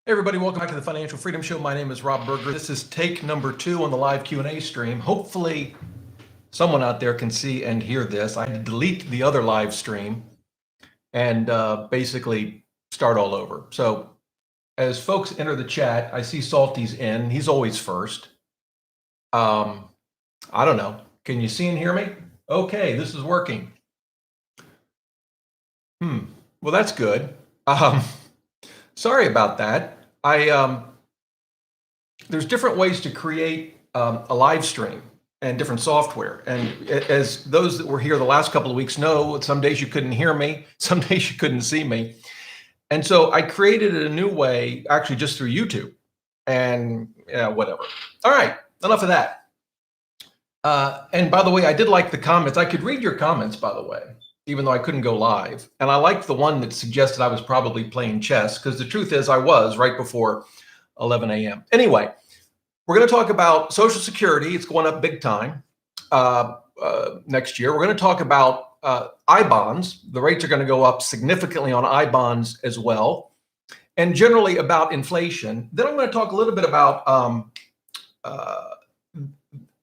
Hey everybody, welcome back to the Financial Freedom Show. My name is Rob Berger. This is take number 2 on the live Q&A stream. Hopefully someone out there can see and hear this. I had to delete the other live stream and basically start all over. So as folks enter the chat, I see Salty's in. He's always first. I don't know. Can you see and hear me? Okay, this is working. Well, that's good. Sorry about that. There's different ways to create a live stream and different software. And as those that were here the last couple of weeks know, some days you couldn't hear me, some days you couldn't see me. And so I created it a new way, actually just through YouTube and whatever. All right, enough of that. And by the way, I did like the comments. I could read your comments, by the way, even though I couldn't go live. And I liked the one that suggested I was probably playing chess, because the truth is I was right before 11 a.m. Anyway, we're going to talk about Social Security. It's going up big time next year. We're going to talk about I-bonds. The rates are going to go up significantly on I-bonds as well, and generally about inflation. Then I'm going to talk a little bit about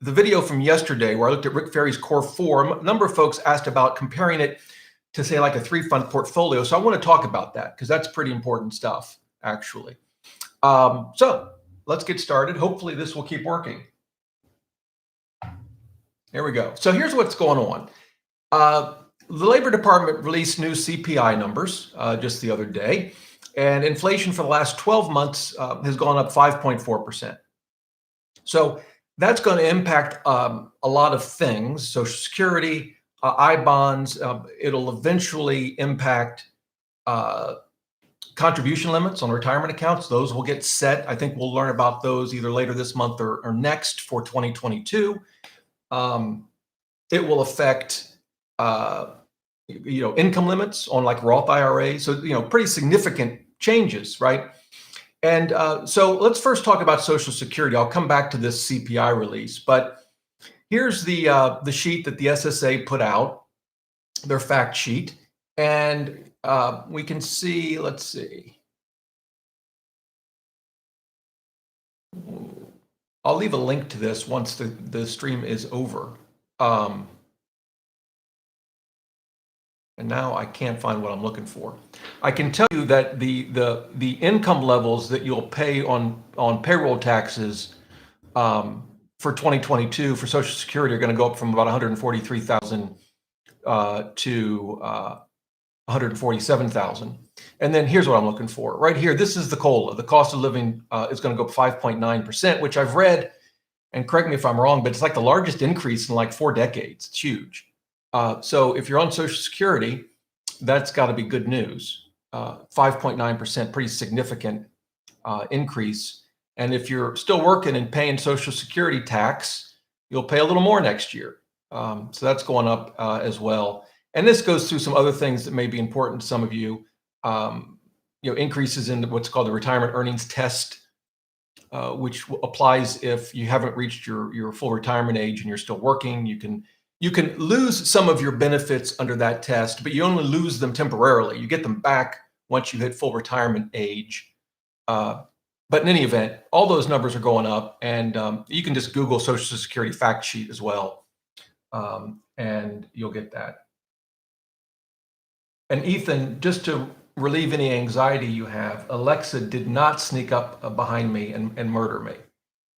the video from yesterday where I looked at Rick Ferry's Core 4. A number of folks asked about comparing it to, say, like a 3-fund portfolio. So I want to talk about that because that's pretty important stuff, actually. So let's get started. Hopefully this will keep working. Here we go. So here's what's going on. The Labor Department released new CPI numbers just the other day, and inflation for the last 12 months has gone up 5.4%. So that's going to impact a lot of things: Social Security, I-bonds. It'll eventually impact contribution limits on retirement accounts. Those will get set. I think we'll learn about those either later this month or next for 2022. It will affect income limits on like Roth IRA. So pretty significant changes, right? And so let's first talk about Social Security. I'll come back to this CPI release, but here's the sheet that the SSA put out, their fact sheet, and we can see. Let's see. I'll leave a link to this once the stream is over. And now I can't find what I'm looking for. I can tell you that the income levels that you'll pay on payroll taxes for 2022 for Social Security are going to go up from about $143,000 to $147,000. And then here's what I'm looking for. Right here, this is the COLA. The cost of living is going to go up 5.9%, which I've read, and correct me if I'm wrong, but it's like the largest increase in like 4 decades. It's huge. So if you're on Social Security, that's got to be good news. 5.9%, pretty significant increase. And if you're still working and paying Social Security tax, you'll pay a little more next year. So that's going up as well. And this goes through some other things that may be important to some of you. Increases in what's called the retirement earnings test, which applies if you haven't reached your full retirement age and you're still working. You can lose some of your benefits under that test, but you only lose them temporarily. You get them back once you hit full retirement age. But in any event, all those numbers are going up, and you can just Google Social Security fact sheet as well, and you'll get that. And Ethan, just to relieve any anxiety you have, Alexa did not sneak up behind me and murder me.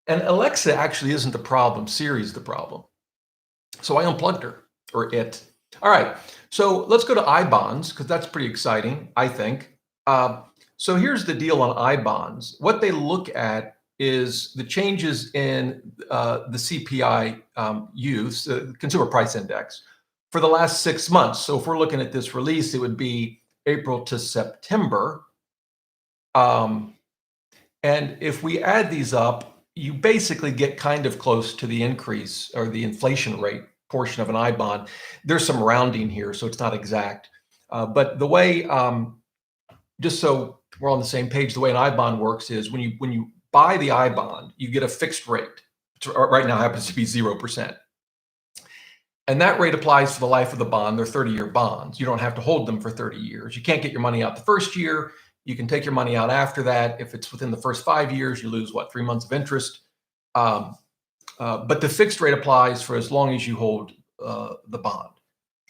And Alexa actually isn't the problem. Siri's the problem. So I unplugged her, or it. All right, so let's go to I-bonds, because that's pretty exciting, I think. So here's the deal on I-bonds. What they look at is the changes in the CPI use, the Consumer Price Index, for the last 6 months. So if we're looking at this release, it would be April to September. And if we add these up, you basically get kind of close to the increase or the inflation rate portion of an I-bond. There's some rounding here, so it's not exact. But the way, just so we're on the same page, the way an I-bond works is when you buy the I-bond, you get a fixed rate. Right now happens to be 0%. And that rate applies for the life of the bond. They're 30-year bonds. You don't have to hold them for 30 years. You can't get your money out the first year. You can take your money out after that. If it's within the first 5 years, you lose what, 3 months of interest. But the fixed rate applies for as long as you hold the bond.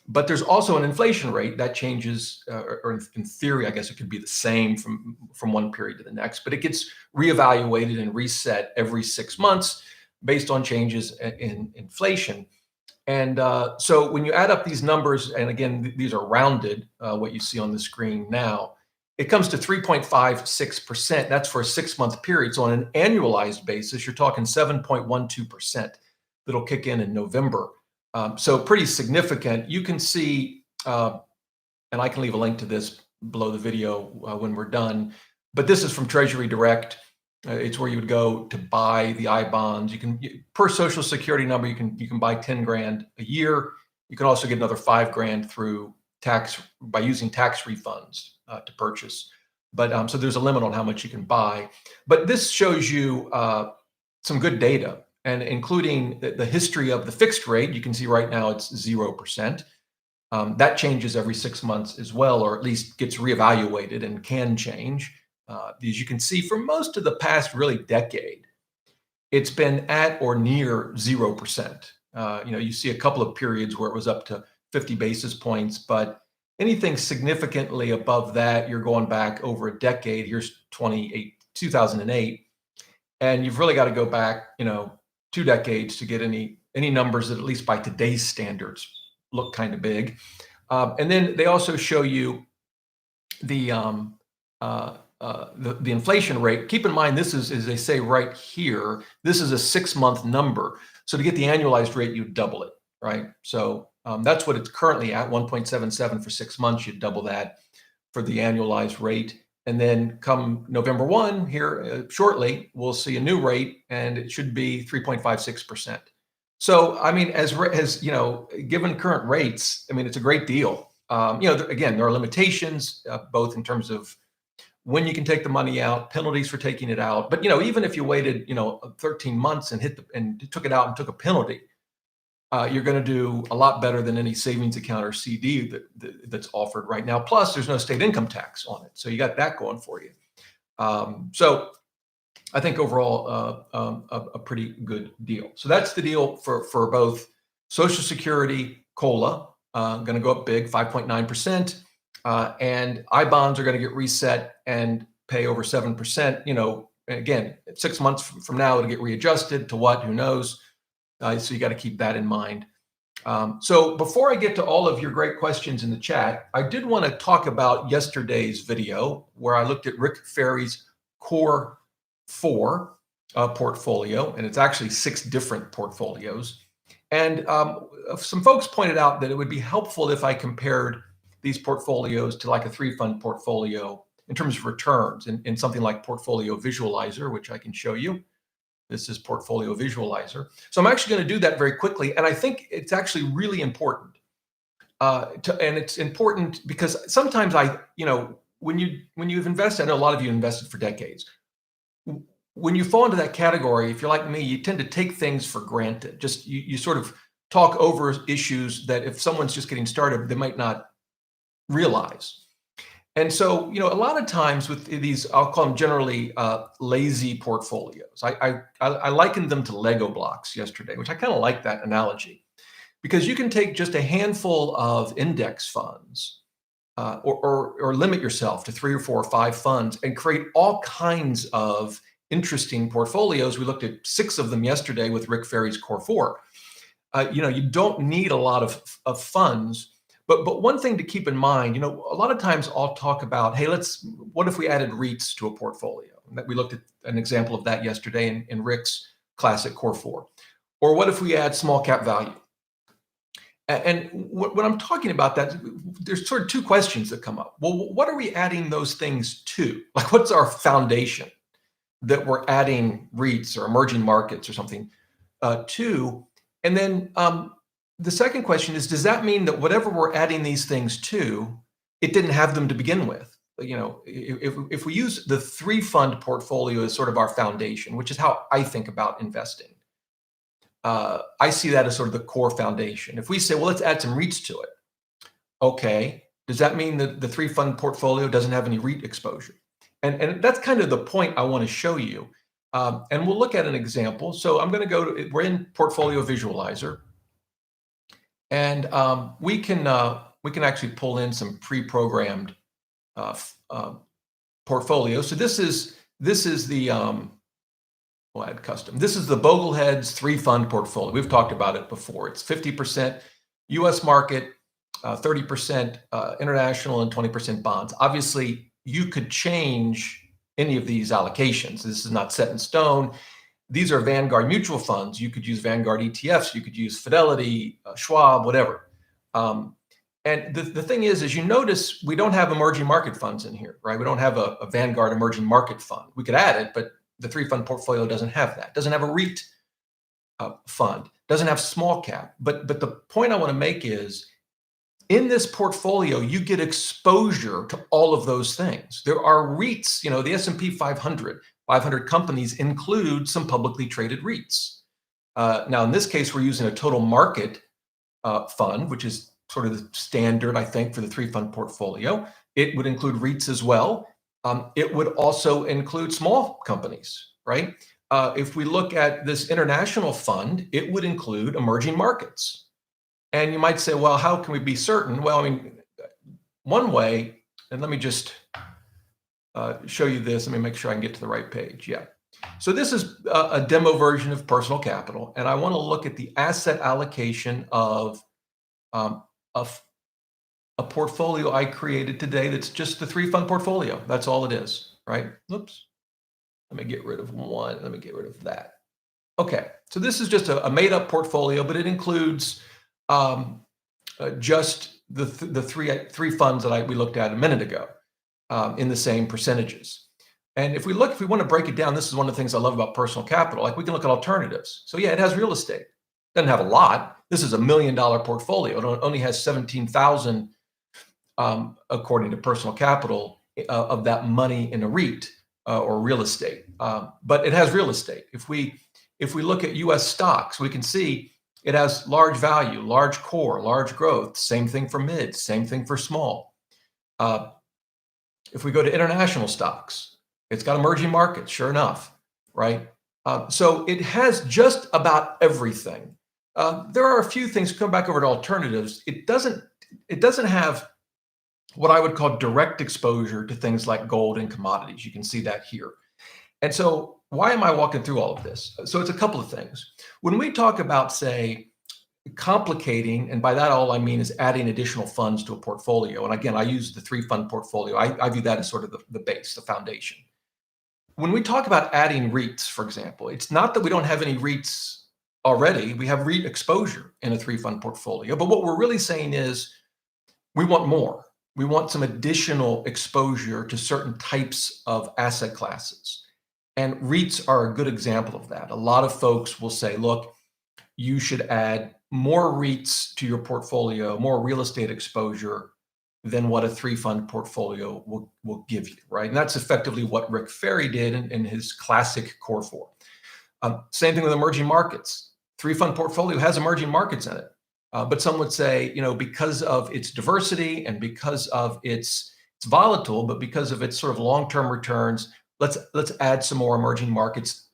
But there's also an inflation rate that changes, or in theory, I guess it could be the same from one period to the next, but it gets reevaluated and reset every 6 months based on changes in inflation. And so when you add up these numbers, and again, these are rounded, what you see on the screen now, it comes to 3.56%. That's for a 6 month period. So on an annualized basis, you're talking 7.12% that'll kick in November. So pretty significant. You can see, and I can leave a link to this below the video when we're done, but this is from Treasury Direct. It's where you would go to buy the I bonds. Per Social Security number, you can buy 10 grand a year. You can also get another 5 grand through tax by using tax refunds to purchase. But so there's a limit on how much you can buy. But this shows you some good data, and including the history of the fixed rate. You can see right now it's 0%. That changes every 6 months as well, or at least gets reevaluated and can change. As you can see, for most of the past really decade, it's been at or near 0%. You see a couple of periods where it was up to 50 basis points, but anything significantly above that, you're going back over a decade. Here's 2008, and you've really got to go back, 2 decades to get any numbers that, at least by today's standards, look kind of big. And then they also show you the inflation rate. Keep in mind, this is, as they say right here, this is a 6 month number. So to get the annualized rate, you double it, right? So that's what it's currently at, 1.77 for 6 months. You double that for the annualized rate. And then come November 1 here shortly, we'll see a new rate, and it should be 3.56%. So, I mean, as given current rates, I mean, it's a great deal. Again, there are limitations, both in terms of when you can take the money out, penalties for taking it out. But, even if you waited, 13 months and took it out and took a penalty, you're going to do a lot better than any savings account or CD that's offered right now. Plus, there's no state income tax on it, so you got that going for you. So, I think overall a pretty good deal. So that's the deal for both Social Security, COLA, going to go up big, 5.9%, and I bonds are going to get reset and pay over 7%. Again, 6 months from now, it'll get readjusted to what? Who knows? So you got to keep that in mind. So before I get to all of your great questions in the chat, I did want to talk about yesterday's video where I looked at Rick Ferri's Core 4 portfolio, and it's actually 6 different portfolios. And some folks pointed out that it would be helpful if I compared these portfolios to like a 3-fund portfolio in terms of returns in something like Portfolio Visualizer, which I can show you. This is Portfolio Visualizer. So I'm actually going to do that very quickly. And I think it's actually really important. And it's important because sometimes when you've invested, I know a lot of you invested for decades. When you fall into that category, if you're like me, you tend to take things for granted. Just you sort of talk over issues that if someone's just getting started, they might not realize. And so, a lot of times with these, I'll call them generally lazy portfolios. I likened them to Lego blocks yesterday, which I kind of like that analogy, because you can take just a handful of index funds or limit yourself to 3 or 4 or 5 funds and create all kinds of interesting portfolios. We looked at 6 of them yesterday with Rick Ferri's Core 4. You don't need a lot of funds. But one thing to keep in mind, a lot of times I'll talk about, hey, what if we added REITs to a portfolio? And that we looked at an example of that yesterday in Rick's classic Core 4. Or what if we add small cap value? And when I'm talking about that, there's sort of 2 questions that come up. Well, what are we adding those things to? Like, what's our foundation that we're adding REITs or emerging markets or something to? And then the second question is, does that mean that whatever we're adding these things to, it didn't have them to begin with? If we use the 3-fund portfolio as sort of our foundation, which is how I think about investing, I see that as sort of the core foundation. If we say, well, let's add some REITs to it. Okay, does that mean that the 3-fund portfolio doesn't have any REIT exposure? And that's kind of the point I want to show you. And we'll look at an example. So I'm going to we're in Portfolio Visualizer, and we can actually pull in some pre-programmed portfolio. So this is the we'll add custom. This is the Bogleheads 3-fund portfolio. We've talked about it before. It's 50% U.S. market, 30% international, and 20% bonds. Obviously, you could change any of these allocations. This is not set in stone. These are Vanguard mutual funds. You could use Vanguard ETFs. You could use Fidelity, Schwab, whatever. And the thing is you notice we don't have emerging market funds in here, right? We don't have a Vanguard emerging market fund. We could add it, but the 3-fund portfolio doesn't have that. Doesn't have a REIT fund. Doesn't have small cap. But the point I want to make is, in this portfolio, you get exposure to all of those things. There are REITs, the S&P 500 companies include some publicly traded REITs. Now, in this case, we're using a total market fund, which is sort of the standard, I think, for the 3-fund portfolio. It would include REITs as well. It would also include small companies, right? If we look at this international fund, it would include emerging markets. And you might say, well, how can we be certain? Well, I mean, one way, and let me just show you this. Let me make sure I can get to the right page. Yeah. So this is a demo version of Personal Capital, and I want to look at the asset allocation of a portfolio I created today that's just the 3-fund portfolio. That's all it is, right? Oops. Let me get rid of one. Let me get rid of that. Okay. So this is just a made-up portfolio, but it includes just the three funds that we looked at a minute ago in the same percentages. And if we want to break it down, this is one of the things I love about Personal Capital. Like, we can look at alternatives. So yeah, it has real estate. Doesn't have a lot. This is $1 million portfolio. It only has 17,000, according to Personal Capital, of that money in a REIT or real estate. But it has real estate. If we look at U.S. stocks, we can see it has large value, large core, large growth. Same thing for mid. Same thing for small. If we go to international stocks, it's got emerging markets. Sure enough, right? So it has just about everything. There are a few things. Come back over to alternatives. It doesn't have what I would call direct exposure to things like gold and commodities. You can see that here. And so why am I walking through all of this? So it's a couple of things. When we talk about, say, complicating, and by that all I mean is adding additional funds to a portfolio. And again, I use the 3-fund portfolio. I view that as sort of the base, the foundation. When we talk about adding REITs, for example, it's not that we don't have any REITs already. We have REIT exposure in a 3-fund portfolio. But what we're really saying is we want more. We want some additional exposure to certain types of asset classes. And REITs are a good example of that. A lot of folks will say, look, you should add more REITs to your portfolio, more real estate exposure than what a 3-fund portfolio will give you, right? And that's effectively what Rick Ferry did in his classic Core 4. Same thing with emerging markets. 3-fund portfolio has emerging markets in it. But some would say, because of its diversity and because of it's volatile, but because of its sort of long-term returns, let's add some more emerging markets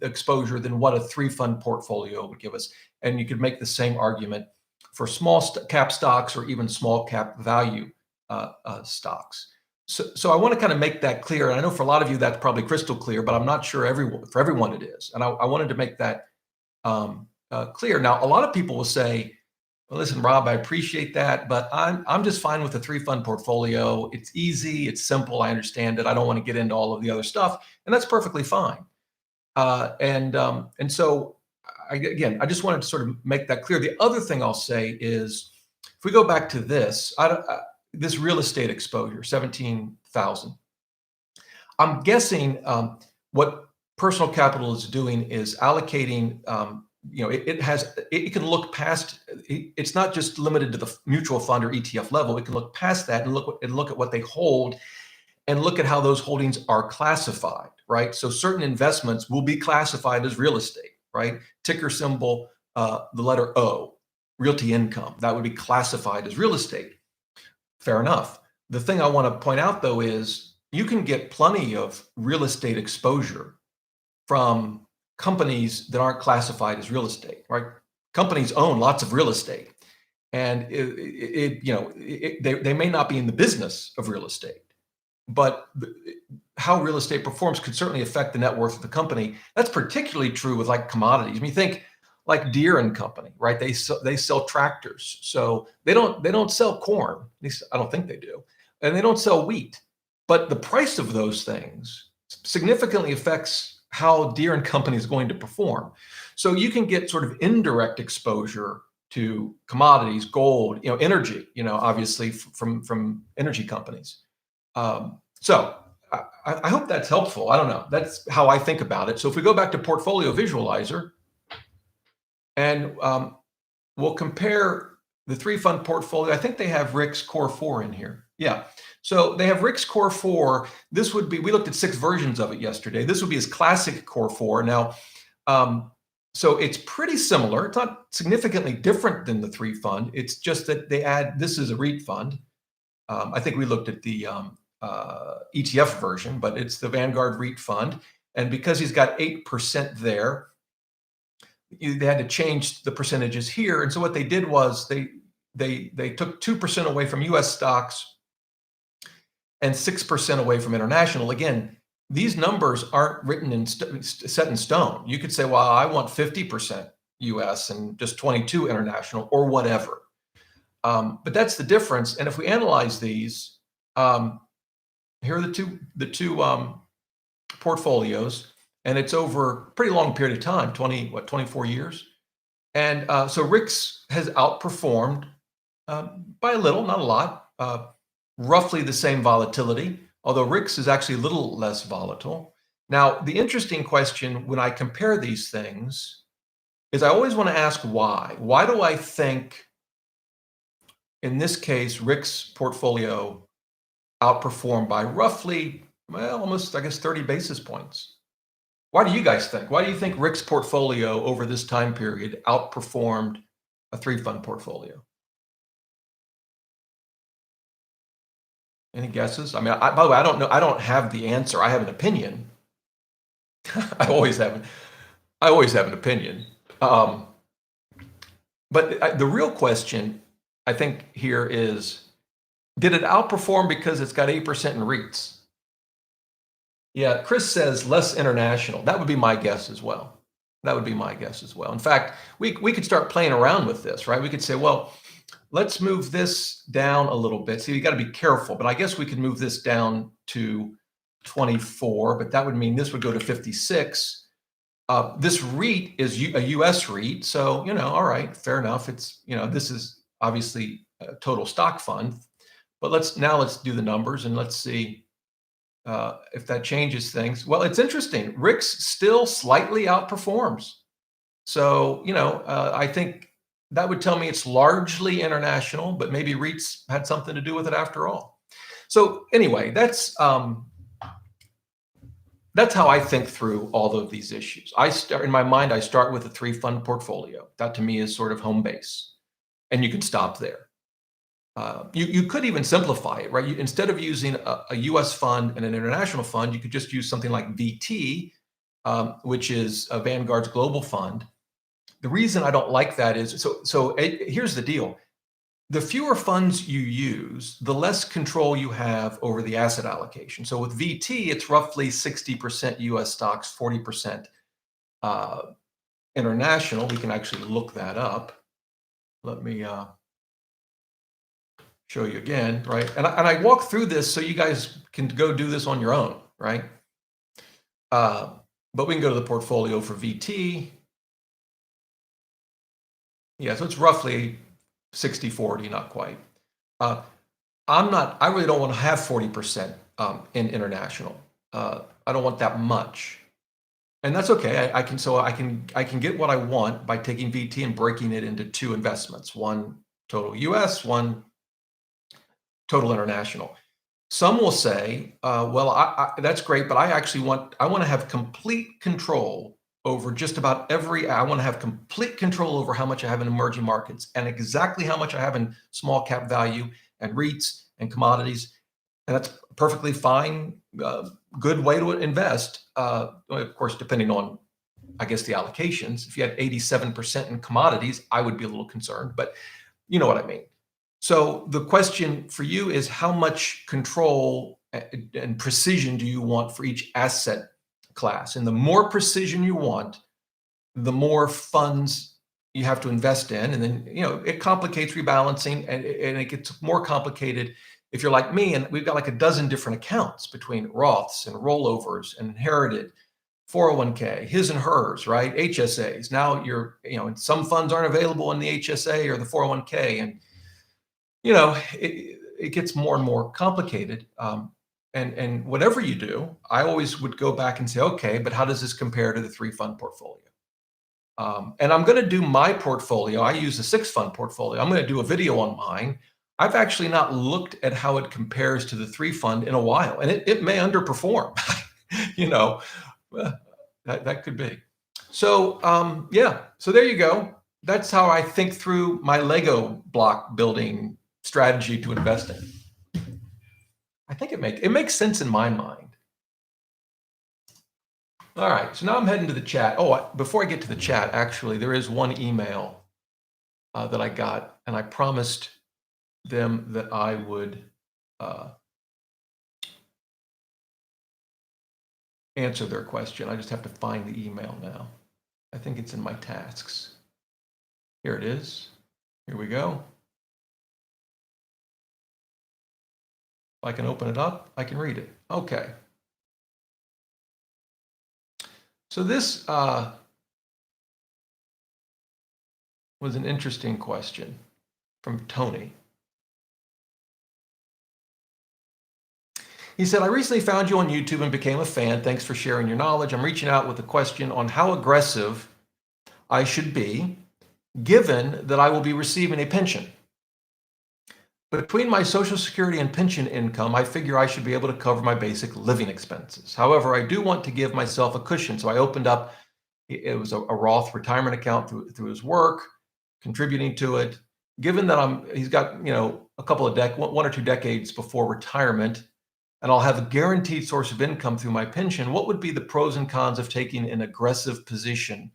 exposure than what a 3-fund portfolio would give us. And you could make the same argument for small cap stocks or even small cap value stocks. So I want to kind of make that clear. And I know for a lot of you that's probably crystal clear, but I'm not sure for everyone it is. And I wanted to make that clear. Now, a lot of people will say, well, listen, Rob, I appreciate that, but I'm just fine with the 3-fund portfolio. It's easy, it's simple, I understand it. I don't want to get into all of the other stuff, and that's perfectly fine. And so, I just wanted to sort of make that clear. The other thing I'll say is, if we go back to this, this real estate exposure, 17,000. I'm guessing what Personal Capital is doing is allocating. It can look past. It's not just limited to the mutual fund or ETF level. It can look past that and look at what they hold, and look at how those holdings are classified. Right. So certain investments will be classified as real estate. Right. Ticker symbol, the letter O, Realty Income. That would be classified as real estate. Fair enough. The thing I want to point out, though, is you can get plenty of real estate exposure from companies that aren't classified as real estate, right? Companies own lots of real estate, and they may not be in the business of real estate, but how real estate performs could certainly affect the net worth of the company. That's particularly true with like commodities. I mean, think like Deere and Company, right? They sell tractors, so they don't sell corn. At least I don't think they do, and they don't sell wheat. But the price of those things significantly affects how Deere and Company is going to perform. So you can get sort of indirect exposure to commodities, gold, energy, obviously from energy companies. So I hope that's helpful. I don't know. That's how I think about it. So if we go back to Portfolio Visualizer, and we'll compare the three fund portfolio. I think they have Rick's Core 4 in here. Yeah. So they have Rick's Core 4. This would be, we looked at 6 versions of it yesterday. This would be his classic Core 4. Now, so it's pretty similar. It's not significantly different than the 3 fund. It's just that they add, this is a REIT fund. I think we looked at the ETF version, but it's the Vanguard REIT fund. And because he's got 8% there, they had to change the percentages here. And so what they did was they took 2% away from US stocks and 6% away from international. Again, these numbers aren't written in set in stone. You could say, well, I want 50% US and just 22 international or whatever. But that's the difference. And if we analyze these, here are the two portfolios, and it's over a pretty long period of time, 24 years. And so Rick's has outperformed by a little, not a lot, roughly the same volatility, although Rick's is actually a little less volatile. Now, the interesting question when I compare these things is I always want to ask why. Why do I think, in this case, Rick's portfolio outperformed by roughly, well, almost, I guess, 30 basis points? Why do you guys think? Why do you think Rick's portfolio over this time period outperformed a 3-fund portfolio? Any guesses? I mean, by the way, I don't know. I don't have the answer. I have an opinion. I always have an opinion. But the real question, I think, here is, did it outperform because it's got 8% in REITs? Yeah, Chris says less international. That would be my guess as well. In fact, we could start playing around with this, right? We could say, well, let's move this down a little bit. See, you got to be careful, but I guess we could move this down to 24, but that would mean this would go to 56. This REIT is a US REIT, so, all right, fair enough. It's, this is obviously a total stock fund, but let's do the numbers and let's see if that changes things. Well, it's interesting. Rick's still slightly outperforms. So, I think that would tell me it's largely international, but maybe REITs had something to do with it after all. So anyway, that's how I think through all of these issues. In my mind, I start with a 3-fund portfolio. That to me is sort of home base, and you can stop there. You could even simplify it, right? Instead of using a US fund and an international fund, you could just use something like VT, which is a Vanguard's global fund. The reason I don't like that is, here's the deal. The fewer funds you use, the less control you have over the asset allocation. So with VT, it's roughly 60% US stocks, 40% international. We can actually look that up. Let me show you again, right? And I walk through this so you guys can go do this on your own, right? But we can go to the portfolio for VT. Yeah, so it's roughly 60-40, not quite. I really don't want to have 40% in international. I don't want that much. And that's okay. I can get what I want by taking VT and breaking it into 2 investments, one total US, one total international. Some will say, well, that's great, but I want to have complete control over just about I want to have complete control over how much I have in emerging markets and exactly how much I have in small cap value and REITs and commodities. And that's perfectly fine, good way to invest. Of course, depending on, I guess, the allocations. If you had 87% in commodities, I would be a little concerned, but you know what I mean. So the question for you is, how much control and precision do you want for each asset class? And the more precision you want, the more funds you have to invest in. And then, it complicates rebalancing, and it gets more complicated if you're like me, and we've got like a dozen different accounts between Roths and rollovers and inherited 401k, his and hers, right? HSAs. Now and some funds aren't available in the HSA or the 401k. And, it gets more and more complicated. And whatever you do, I always would go back and say, okay, but how does this compare to the 3-fund portfolio? And I'm going to do my portfolio. I use a 6-fund portfolio. I'm going to do a video on mine. I've actually not looked at how it compares to the 3-fund in a while, and it may underperform. That could be. So so there you go. That's how I think through my Lego block building strategy to investing. I think it makes sense in my mind. All right, so now I'm heading to the chat. Oh, before I get to the chat, actually, there is one email that I got, and I promised them that I would answer their question. I just have to find the email now. I think it's in my tasks. Here it is. Here we go. If I can open it up, I can read it. Okay. So this was an interesting question from Tony. He said, I recently found you on YouTube and became a fan. Thanks for sharing your knowledge. I'm reaching out with a question on how aggressive I should be, given that I will be receiving a pension. Between my Social Security and pension income, I figure I should be able to cover my basic living expenses. However, I do want to give myself a cushion. So I opened up, it was a Roth retirement account through his work, contributing to it. Given that he's got, a couple of 1 or 2 decades before retirement, and I'll have a guaranteed source of income through my pension, what would be the pros and cons of taking an aggressive position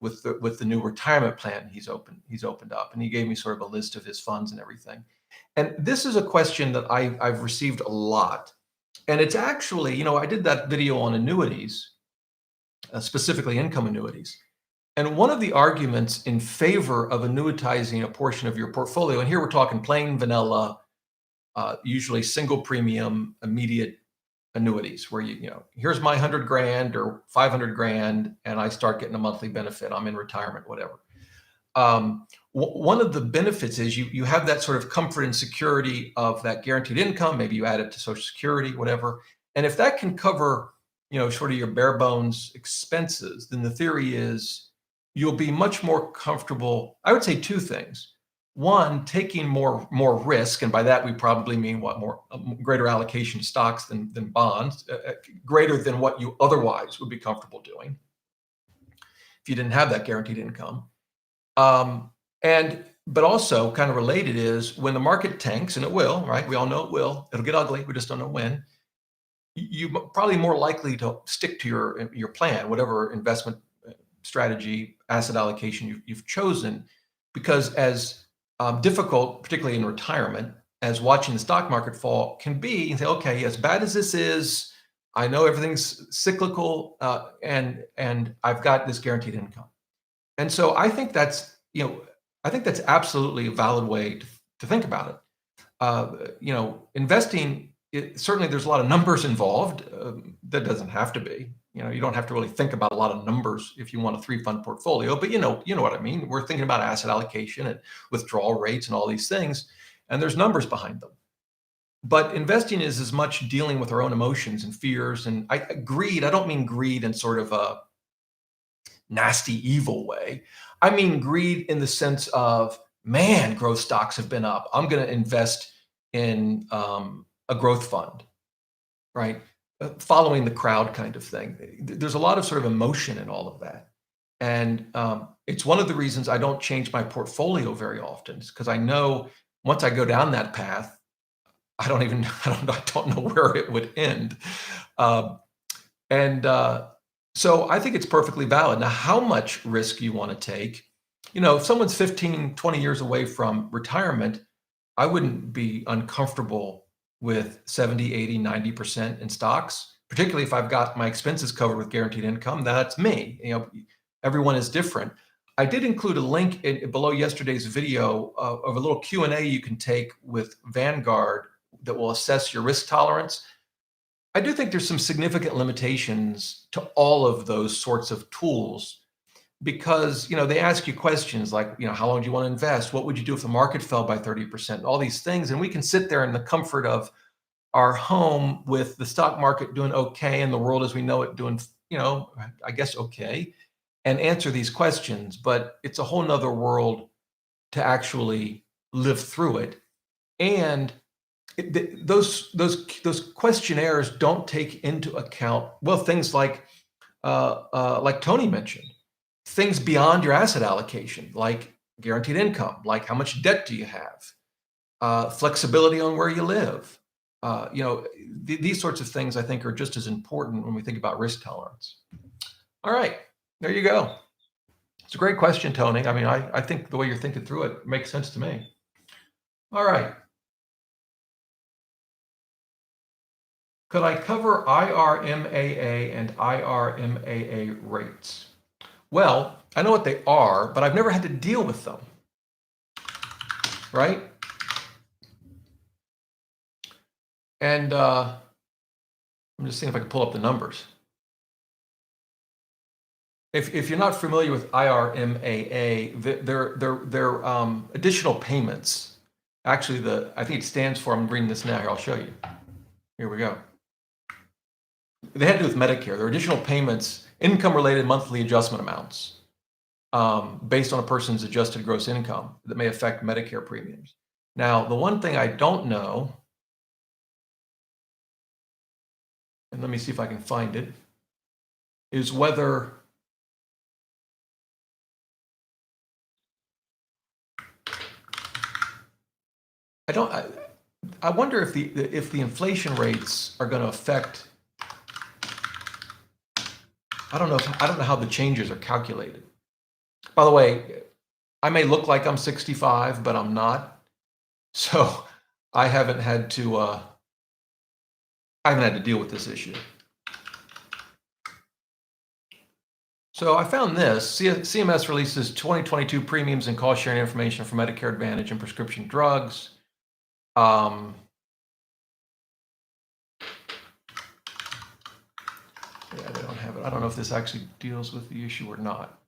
with the new retirement plan he's opened up? And he gave me sort of a list of his funds and everything. And this is a question that I've received a lot. And it's actually, I did that video on annuities, specifically income annuities. And one of the arguments in favor of annuitizing a portion of your portfolio, and here we're talking plain vanilla, usually single premium, immediate annuities, where here's my 100 grand or 500 grand, and I start getting a monthly benefit. I'm in retirement, whatever. One of the benefits is you have that sort of comfort and security of that guaranteed income. Maybe you add it to Social Security, whatever. And if that can cover, sort of your bare bones expenses, then the theory is you'll be much more comfortable. I would say 2 things. One, taking more risk, and by that we probably mean greater allocation to stocks than bonds, greater than what you otherwise would be comfortable doing if you didn't have that guaranteed income. But also kind of related is when the market tanks, and it will, right? We all know it will. It'll get ugly. We just don't know when. You're probably more likely to stick to your plan, whatever investment strategy, asset allocation you've chosen, because as difficult, particularly in retirement, as watching the stock market fall can be, you say, okay, as bad as this is, I know everything's cyclical, and I've got this guaranteed income. And so I think that's absolutely a valid way to think about it. Investing, certainly there's a lot of numbers involved. That doesn't have to be. You don't have to really think about a lot of numbers if you want a 3-fund portfolio, but you know what I mean. We're thinking about asset allocation and withdrawal rates and all these things, and there's numbers behind them. But investing is as much dealing with our own emotions and fears and greed. I don't mean greed in sort of a nasty, evil way. I mean greed in the sense of, man, growth stocks have been up. I'm going to invest in a growth fund, right? Following the crowd kind of thing. There's a lot of sort of emotion in all of that. And it's one of the reasons I don't change my portfolio very often, because I know once I go down that path, I don't know where it would end. Uh, and So I think it's perfectly valid. Now, how much risk you want to take, if someone's 15, 20 years away from retirement, I wouldn't be uncomfortable with 70, 80, 90% in stocks, particularly if I've got my expenses covered with guaranteed income. That's me. Everyone is different. I did include a link below yesterday's video of a little Q&A you can take with Vanguard that will assess your risk tolerance. I do think there's some significant limitations to all of those sorts of tools because they ask you questions like, how long do you want to invest? What would you do if the market fell by 30%? All these things. And we can sit there in the comfort of our home with the stock market doing okay and the world as we know it doing, I guess okay, and answer these questions. But it's a whole nother world to actually live through it. And those questionnaires don't take into account, well, things like Tony mentioned, things beyond your asset allocation, like guaranteed income, like how much debt do you have, flexibility on where you live. These sorts of things I think are just as important when we think about risk tolerance. All right, there you go. It's a great question, Tony. I mean, I think the way you're thinking through it makes sense to me. All right. Could I cover IRMAA and IRMAA rates? Well, I know what they are, but I've never had to deal with them, right? And I'm just seeing if I can pull up the numbers. If you're not familiar with IRMAA, they're additional payments. Actually, I think it stands for, I'm reading this now, here, I'll show you. Here we go. They had to do with Medicare. They're additional payments, income-related monthly adjustment amounts based on a person's adjusted gross income that may affect Medicare premiums. Now, the one thing I don't know, and let me see if I can find it, is whether I wonder if the inflation rates are going to affect. I don't know how the changes are calculated. By the way, I may look like I'm 65, but I'm not. So I haven't had to deal with this issue. So I found this. CMS releases 2022 premiums and cost sharing information for Medicare Advantage and prescription drugs. Yeah, they don't have it. I don't know if this actually deals with the issue or not.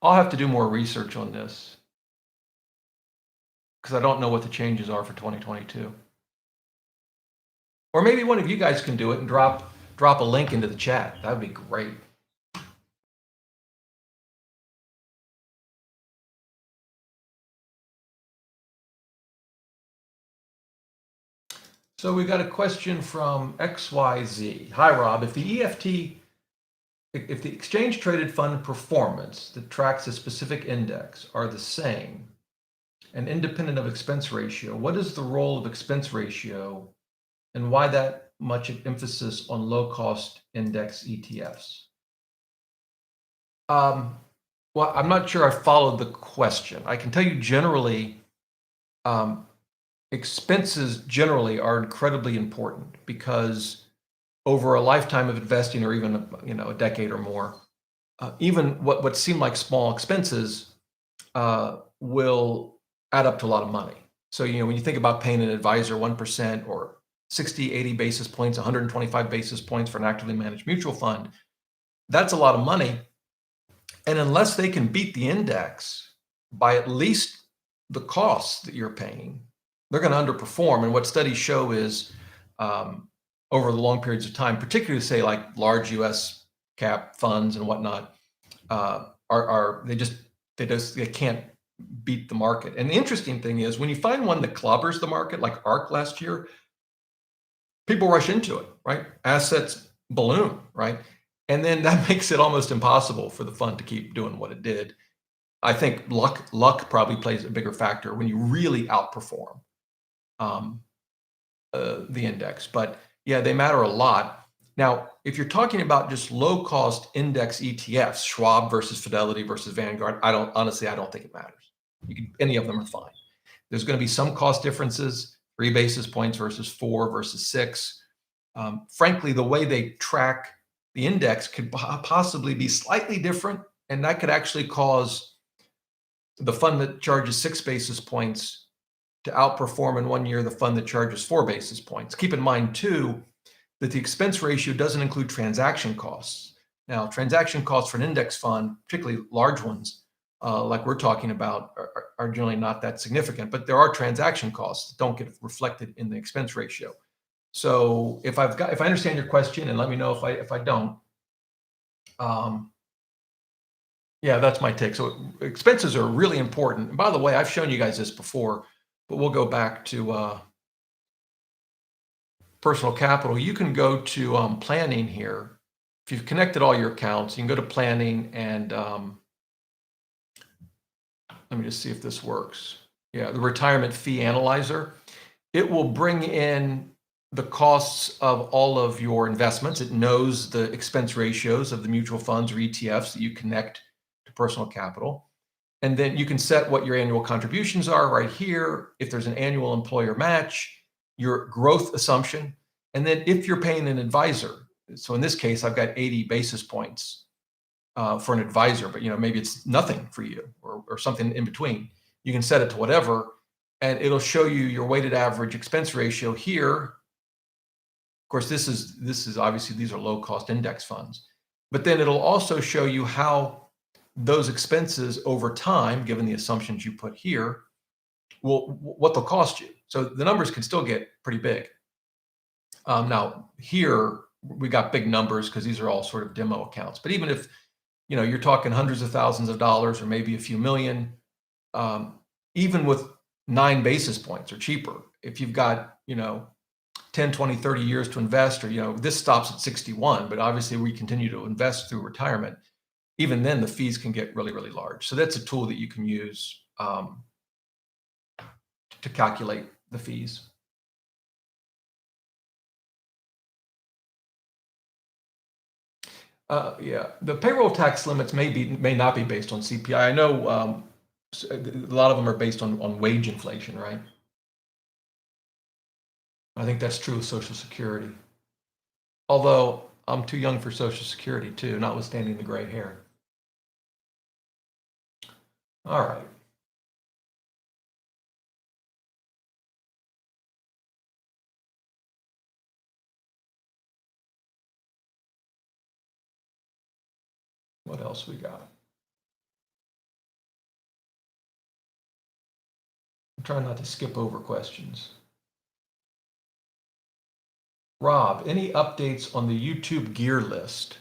I'll have to do more research on this because I don't know what the changes are for 2022. Or maybe one of you guys can do it and drop a link into the chat. That would be great. So we got a question from XYZ. Hi, Rob. If the exchange traded fund performance that tracks a specific index are the same and independent of expense ratio, what is the role of expense ratio and why that much emphasis on low-cost index ETFs? Well, I'm not sure I followed the question. I can tell you generally, expenses generally are incredibly important because over a lifetime of investing, or even a decade or more, even what seem like small expenses will add up to a lot of money. So when you think about paying an advisor 1% or 60, 80 basis points, 125 basis points for an actively managed mutual fund, that's a lot of money. And unless they can beat the index by at least the costs that you're paying, they're going to underperform. And what studies show is over the long periods of time, particularly say like large US cap funds and whatnot, they can't beat the market. And the interesting thing is when you find one that clobbers the market, like ARC last year, people rush into it, right? Assets balloon, right? And then that makes it almost impossible for the fund to keep doing what it did. I think luck probably plays a bigger factor when you really outperform. um, the index. But yeah, they matter a lot. Now, if you're talking about just low cost index ETFs, Schwab versus Fidelity versus Vanguard, I don't think it matters. Any of them are fine. There's going to be some cost differences, 3 basis points versus 4 versus 6. Frankly, the way they track the index could possibly be slightly different, and that could actually cause the fund that charges 6 basis points to outperform in one year the fund that charges 4 basis points. Keep in mind, too, that the expense ratio doesn't include transaction costs. Now, transaction costs for an index fund, particularly large ones, like we're talking about, are generally not that significant, but there are transaction costs that don't get reflected in the expense ratio. So if I understand your question, and let me know if I don't, yeah, that's my take. So expenses are really important. And by the way, I've shown you guys this before, but we'll go back to personal capital. You can go to planning here. If you've connected all your accounts, you can go to planning and let me just see if this works. Yeah, the retirement fee analyzer. It will bring in the costs of all of your investments. It knows the expense ratios of the mutual funds or ETFs that you connect to personal capital. And then you can set what your annual contributions are right here. If there's an annual employer match, your growth assumption, and then if you're paying an advisor. So in this case, I've got 80 basis points for an advisor, but maybe it's nothing for you or something in between. You can set it to whatever, and it'll show you your weighted average expense ratio here. Of course, this is obviously, these are low cost index funds, but then it'll also show you how those expenses over time, given the assumptions you put here, what they'll cost you. So the numbers can still get pretty big. Now here we got big numbers because these are all sort of demo accounts. But even if you're talking hundreds of thousands of dollars or maybe a few million, even with 9 basis points or cheaper, if you've got 10, 20, 30 years to invest, or this stops at 61, but obviously we continue to invest through retirement. Even then, the fees can get really, really large. So that's a tool that you can use to calculate the fees. Yeah, the payroll tax limits may not be based on CPI. I know a lot of them are based on wage inflation, right? I think that's true of Social Security. Although I'm too young for Social Security too, notwithstanding the gray hair. All right. What else we got? I'm trying not to skip over questions. Rob, any updates on the YouTube gear list?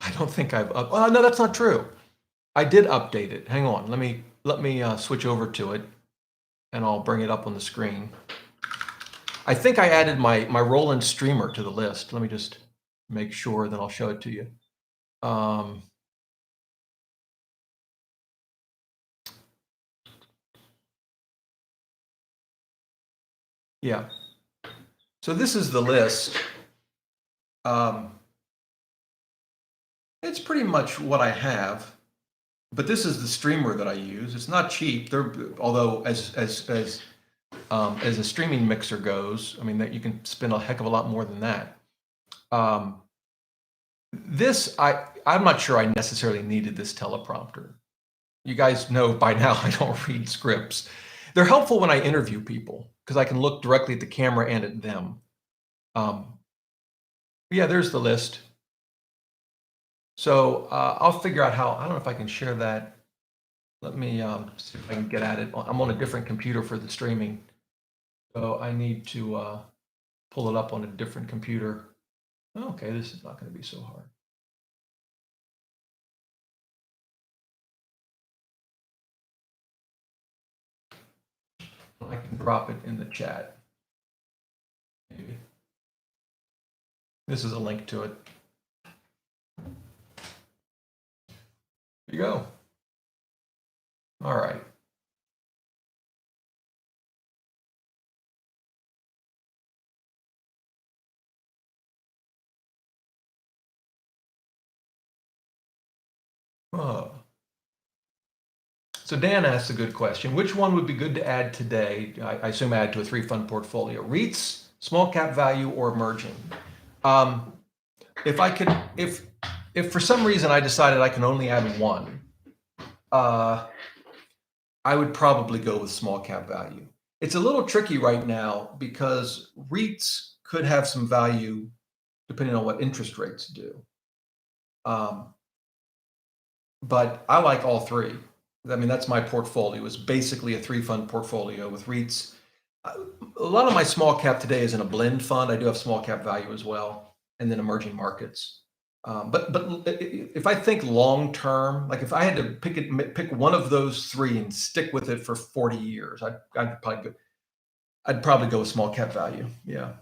I don't think I've oh, no, that's not true. I did update it. Hang on. Let me switch over to it, and I'll bring it up on the screen. I think I added my Roland streamer to the list. Let me just make sure, then I'll show it to you. Yeah. So this is the list. It's pretty much what I have, but this is the streamer that I use. It's not cheap. Although as a streaming mixer goes, I mean that you can spend a heck of a lot more than that. I'm not sure I necessarily needed this teleprompter. You guys know by now I don't read scripts. They're helpful when I interview people because I can look directly at the camera and at them. Yeah, there's the list. So I'll figure out how. I don't know if I can share that. Let me see if I can get at it. I'm on a different computer for the streaming, so I need to pull it up on a different computer. Okay, this is not going to be so hard. I can drop it in the chat. Maybe. This is a link to it. There you go. All right. Oh. So Dan asked a good question. Which one would be good to add today? I assume add to a three-fund portfolio. REITs, small cap value, or emerging? Um, if for some reason I decided I can only add one, I would probably go with small cap value. It's a little tricky right now because REITs could have some value depending on what interest rates do. But I like all three. I mean, that's my portfolio. It's basically a three-fund portfolio with REITs. A lot of my small cap today is in a blend fund. I do have small cap value as well, and then emerging markets. But if I think long term, like if I had to pick one of those three and stick with it for 40 years, I'd probably go with small cap value. Yeah,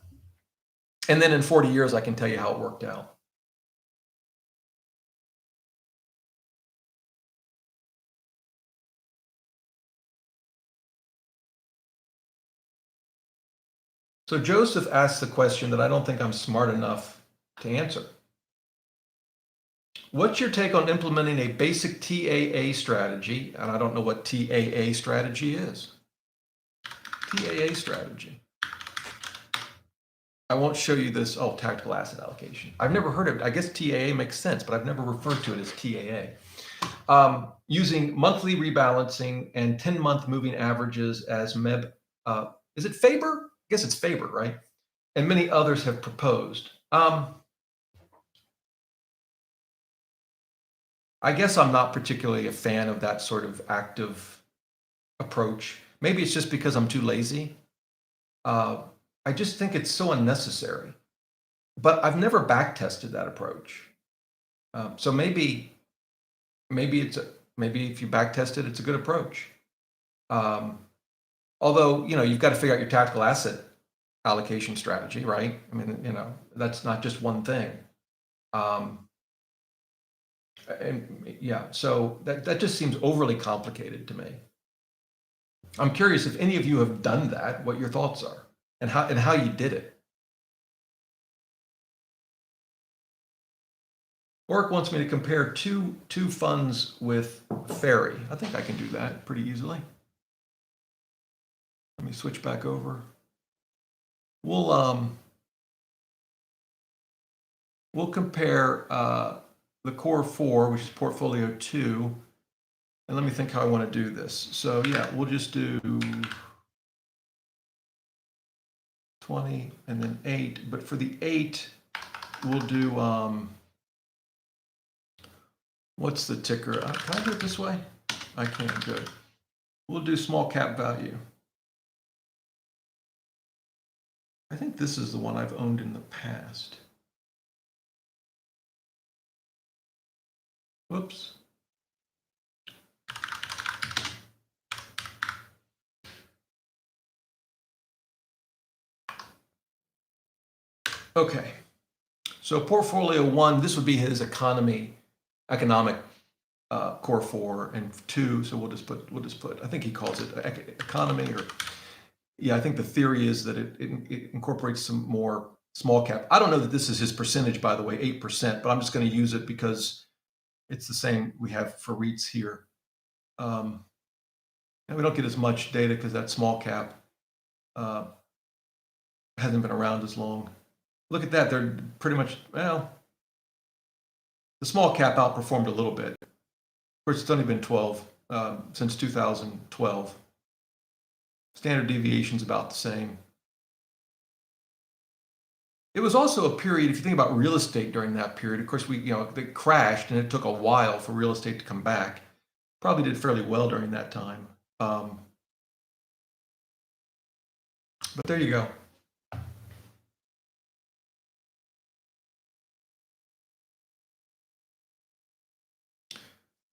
and then in 40 years, I can tell you how it worked out. So Joseph asked the question that I don't think I'm smart enough to answer. What's your take on implementing a basic TAA strategy? And I don't know what TAA strategy is. TAA strategy. I won't show you this. Oh, tactical asset allocation. I've never heard of it. I guess TAA makes sense, but I've never referred to it as TAA. Using monthly rebalancing and 10-month moving averages as MEB. Is it Faber? I guess it's Faber, right? And many others have proposed. I guess I'm not particularly a fan of that sort of active approach. Maybe it's just because I'm too lazy. I just think it's so unnecessary. But I've never back tested that approach. So maybe if you back test it, it's a good approach. Although you've got to figure out your tactical asset allocation strategy, right? I mean, that's not just one thing. And yeah, so that just seems overly complicated to me. I'm curious if any of you have done that, what your thoughts are, and how you did it. Oric wants me to compare two funds with Ferry. I think I can do that pretty easily. Let me switch back over. We'll compare the core 4, which is portfolio 2, and let me think how I want to do this. So yeah, we'll just do 20 and then 8, but for the 8, we'll do what's the ticker? Can I do it this way? I can. Good. We'll do small cap value. I think this is the one I've owned in the past. Whoops. Okay. So portfolio 1, this would be his economic core 4, and 2. So we'll just put. I think he calls it economy, or yeah. I think the theory is that it incorporates some more small cap. I don't know that this is his percentage, by the way, 8%, but I'm just going to use it because it's the same we have for REITs here. And we don't get as much data because that small cap hasn't been around as long. Look at that. They're pretty much, well, the small cap outperformed a little bit. Of course, it's only been 12 since 2012. Standard deviation's about the same. It was also a period, if you think about real estate during that period, of course, it crashed and it took a while for real estate to come back. Probably did fairly well during that time. But there you go.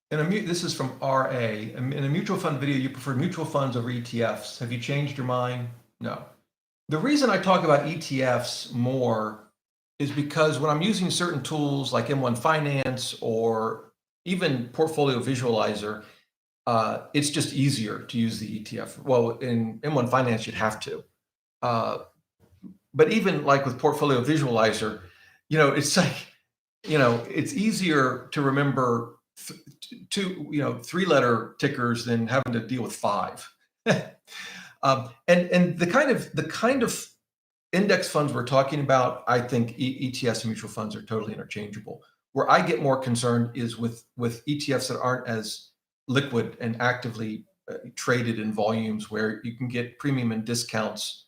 This is from RA. In a mutual fund video, you prefer mutual funds over ETFs. Have you changed your mind? No. The reason I talk about ETFs more is because when I'm using certain tools like M1 Finance or even Portfolio Visualizer, it's just easier to use the ETF. Well, in M1 Finance, you'd have to. But even like with Portfolio Visualizer, it's like, it's easier to remember two, 3-letter tickers than having to deal with five. And the kind of index funds we're talking about, I think ETFs and mutual funds are totally interchangeable. Where I get more concerned is with ETFs that aren't as liquid and actively traded in volumes, where you can get premium and discounts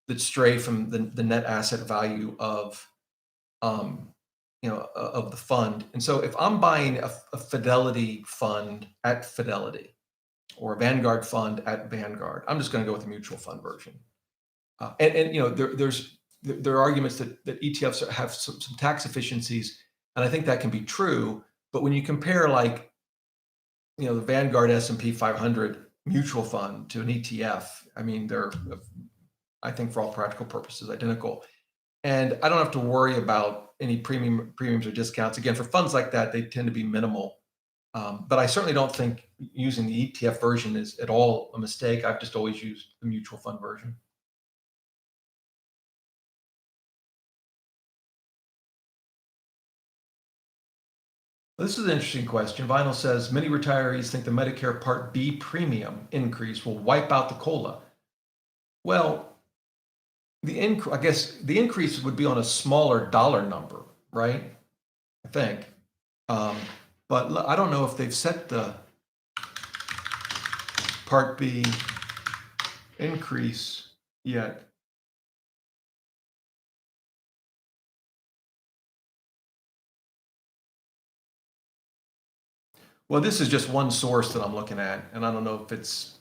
that stray from the net asset value um, of the fund. And so if I'm buying a Fidelity fund at Fidelity or a Vanguard fund at Vanguard, I'm just going to go with the mutual fund version. And there are arguments that ETFs have some tax efficiencies, and I think that can be true. But when you compare, like, the Vanguard S&P 500 mutual fund to an ETF, I mean, they're, I think, for all practical purposes, identical. And I don't have to worry about any premiums or discounts. Again, for funds like that, they tend to be minimal. But I certainly don't think using the ETF version is at all a mistake. I've just always used the mutual fund version. This is an interesting question. Vinyl says many retirees think the Medicare Part B premium increase will wipe out the COLA. Well, I guess the increase would be on a smaller dollar number, right? I think. Um, but I don't know if they've set the Part B increase yet. Well, this is just one source that I'm looking at, and I don't know if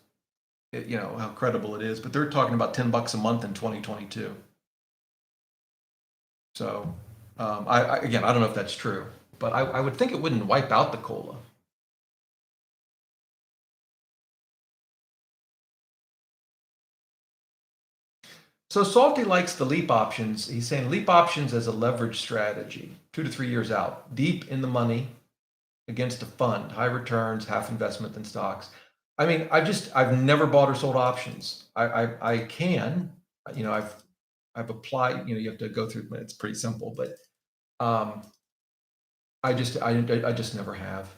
how credible it is, but they're talking about $10 a month in 2022. So, again, I don't know if that's true, but I would think it wouldn't wipe out the COLA. So Salty likes the leap options. He's saying leap options as a leverage strategy, 2 to 3 years out, deep in the money against a fund, high returns, half investment in stocks. I mean, I've never bought or sold options. I can, I've applied. You have to go through. It's pretty simple, but um, I just never have.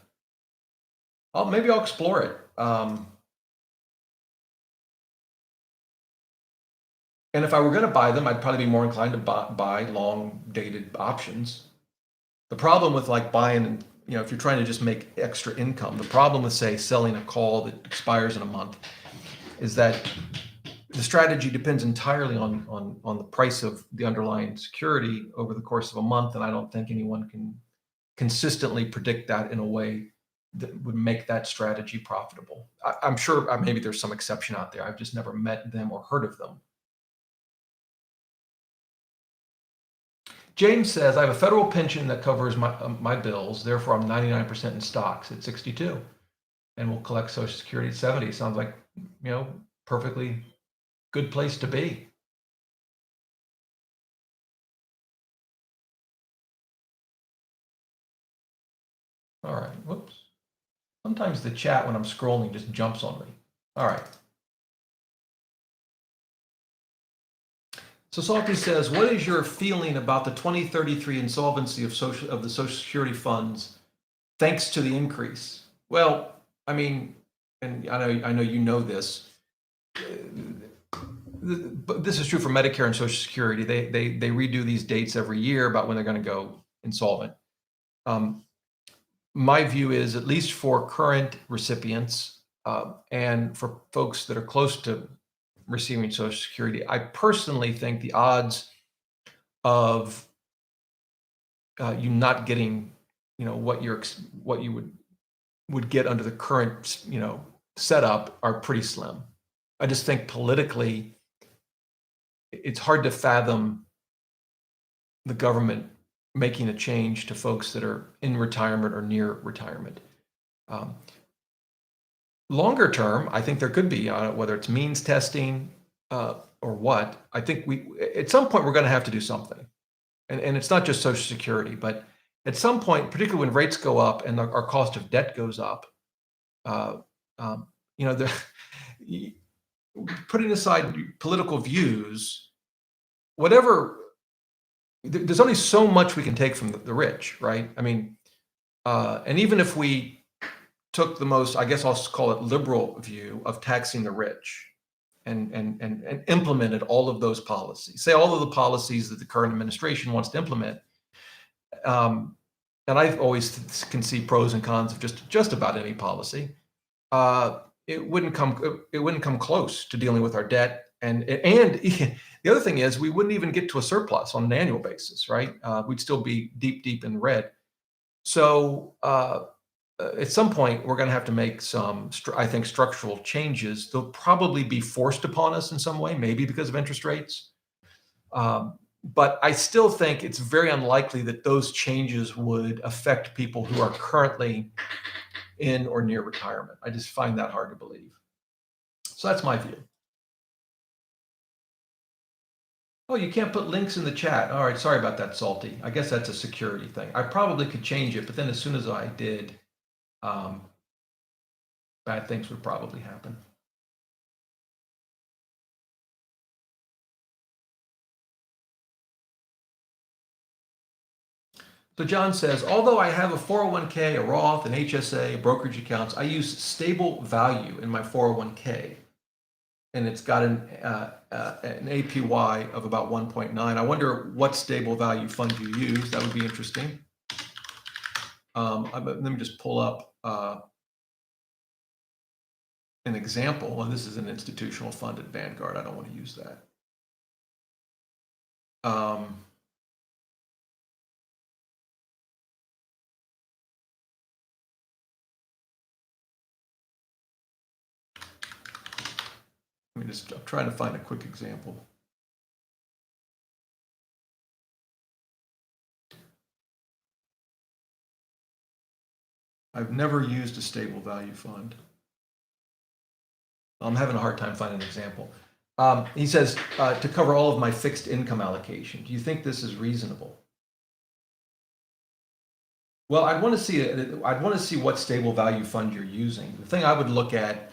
Maybe I'll explore it. And if I were going to buy them, I'd probably be more inclined to buy long dated options. The problem with, like, buying, and if you're trying to just make extra income, the problem with, say, selling a call that expires in a month is that the strategy depends entirely on the price of the underlying security over the course of a month, and I don't think anyone can consistently predict that in a way that would make that strategy profitable. I'm sure maybe there's some exception out there. I've just never met them or heard of them. James says, I have a federal pension that covers my bills. Therefore, I'm 99% in stocks at 62 and will collect Social Security at 70. Sounds like, perfectly good place to be. All right. Whoops. Sometimes the chat when I'm scrolling just jumps on me. All right. So Salty says, what is your feeling about the 2033 insolvency of the Social Security funds, thanks to the increase? Well, I mean, and I know this. But this is true for Medicare and Social Security. They redo these dates every year about when they're going to go insolvent. My view is, at least for current recipients and for folks that are close to receiving Social Security, I personally think the odds of you not getting, what you would get under the current, setup are pretty slim. I just think politically, it's hard to fathom the government making a change to folks that are in retirement or near retirement. Longer term, I think there could be, whether it's means testing or what. I think at some point we're going to have to do something, and it's not just Social Security, but at some point, particularly when rates go up and our cost of debt goes up, putting aside political views, there's only so much we can take from the rich, right? I mean, And even if we took the most, I guess I'll call it liberal view of taxing the rich and implemented all of those policies, say all of the policies that the current administration wants to implement. And I always can see pros and cons of just about any policy. It wouldn't come close to dealing with our debt. And the other thing is we wouldn't even get to a surplus on an annual basis, right? We'd still be deep in the red. So at some point, we're going to have to make some, I think, structural changes. They'll probably be forced upon us in some way, maybe because of interest rates. But I still think it's very unlikely that those changes would affect people who are currently in or near retirement. I just find that hard to believe. So that's my view. Oh, you can't put links in the chat. All right, sorry about that, Salty. I guess that's a security thing. I probably could change it, but then as soon as I did, bad things would probably happen. So John says, although I have a 401k, a Roth, an HSA, brokerage accounts, I use stable value in my 401k. And it's got an APY of about 1.9. I wonder what stable value fund you use. That would be interesting. Let me just pull up an example. Well, this is an institutional fund at Vanguard. I don't want to use that. I'm trying to find a quick example. I've never used a stable value fund. I'm having a hard time finding an example. He says, to cover all of my fixed income allocation. Do you think this is reasonable? Well, I'd want to see what stable value fund you're using. The thing I would look at,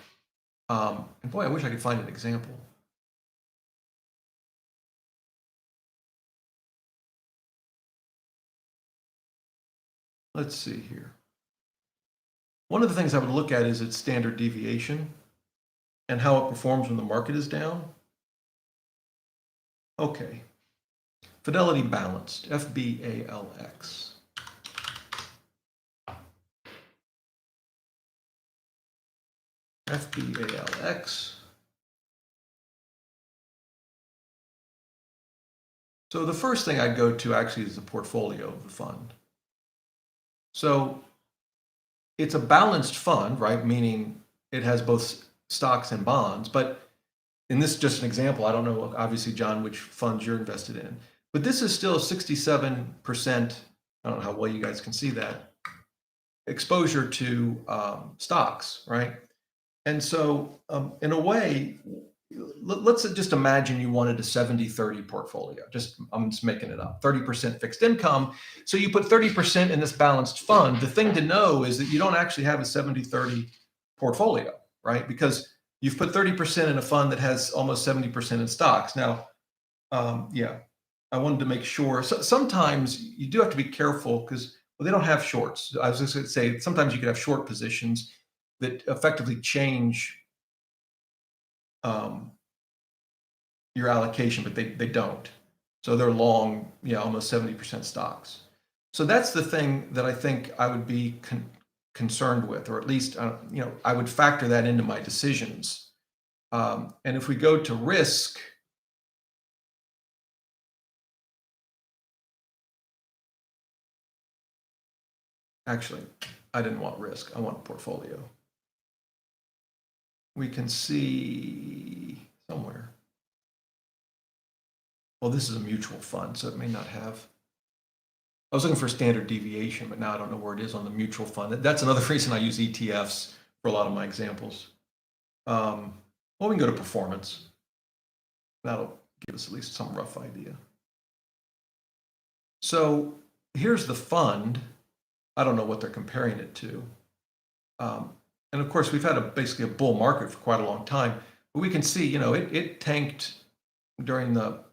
and boy, I wish I could find an example. Let's see here. One of the things I would look at is its standard deviation and how it performs when the market is down. Okay. Fidelity Balanced, FBALX. FBALX. So the first thing I'd go to actually is the portfolio of the fund. So it's a balanced fund, right? Meaning it has both stocks and bonds, but in this, just an example, I don't know, obviously, John, which funds you're invested in, but this is still 67%, I don't know how well you guys can see that, exposure to stocks, right? And so in a way, let's just imagine you wanted a 70-30 portfolio. I'm just making it up, 30% fixed income. So you put 30% in this balanced fund. The thing to know is that you don't actually have a 70-30 portfolio, right? Because you've put 30% in a fund that has almost 70% in stocks. Now, yeah, I wanted to make sure. So sometimes you do have to be careful because they don't have shorts. I was just going to say, sometimes you could have short positions that effectively change your allocation, but they don't. So they're long, almost 70% stocks. So that's the thing that I think I would be concerned with, or at least, I would factor that into my decisions. And if we go to risk, actually, I didn't want risk. I want portfolio. We can see somewhere. Well, this is a mutual fund, so it may not have. I was looking for standard deviation, but now I don't know where it is on the mutual fund. That's another reason I use ETFs for a lot of my examples. Well, we can go to performance. That'll give us at least some rough idea. So here's the fund. I don't know what they're comparing it to. And of course, we've had basically a bull market for quite a long time. But we can see, it tanked during the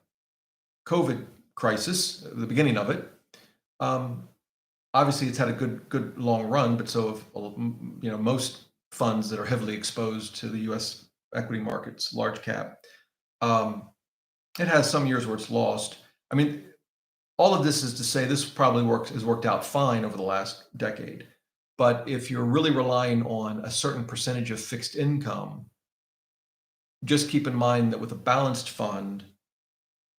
COVID crisis, the beginning of it. Obviously, it's had a good long run, but so have most funds that are heavily exposed to the U.S. equity markets, large cap. Um, it has some years where it's lost. I mean, all of this is to say this probably has worked out fine over the last decade. But if you're really relying on a certain percentage of fixed income, just keep in mind that with a balanced fund,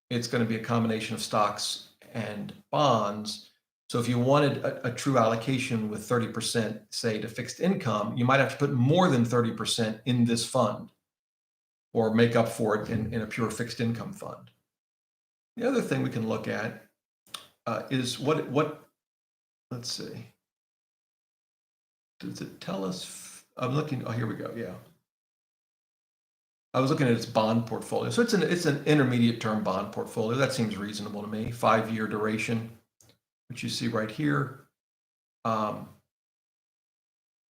it's going to be a combination of stocks and bonds. So if you wanted a true allocation with 30%, say, to fixed income, you might have to put more than 30% in this fund or make up for it in a pure fixed income fund. The other thing we can look at is what, let's see. Does it tell us? I'm looking, oh, here we go, yeah. I was looking at its bond portfolio. So it's an intermediate term bond portfolio. That seems reasonable to me. 5-year duration, which you see right here.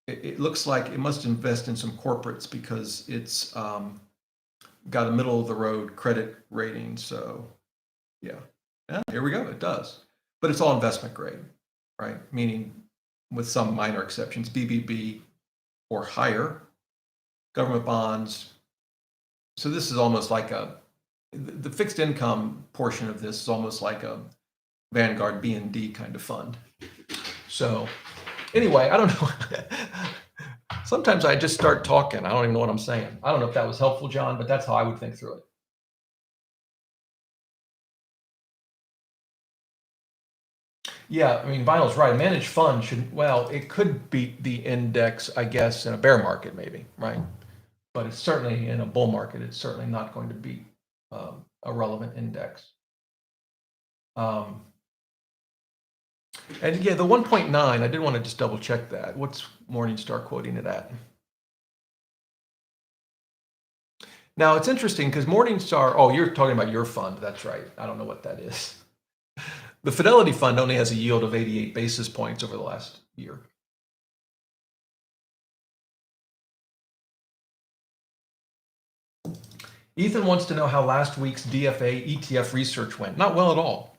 It looks like it must invest in some corporates because it's got a middle of the road credit rating. So yeah, here we go. It does, but it's all investment grade, right? Meaning with some minor exceptions, BBB or higher, government bonds. So this is almost like the fixed income portion of this is almost like a Vanguard B&D kind of fund. So anyway, I don't know. Sometimes I just start talking. I don't even know what I'm saying. I don't know if that was helpful, John, but that's how I would think through it. Yeah, I mean, Vinyl's right. A managed fund it could beat the index, I guess, in a bear market, maybe, right? But it's certainly in a bull market, it's certainly not going to beat a relevant index. And yeah, the 1.9, I did want to just double check that. What's Morningstar quoting it at? Now it's interesting because Morningstar, oh, you're talking about your fund. That's right. I don't know what that is. The Fidelity Fund only has a yield of 88 basis points over the last year. Ethan wants to know how last week's DFA ETF research went. Not well at all.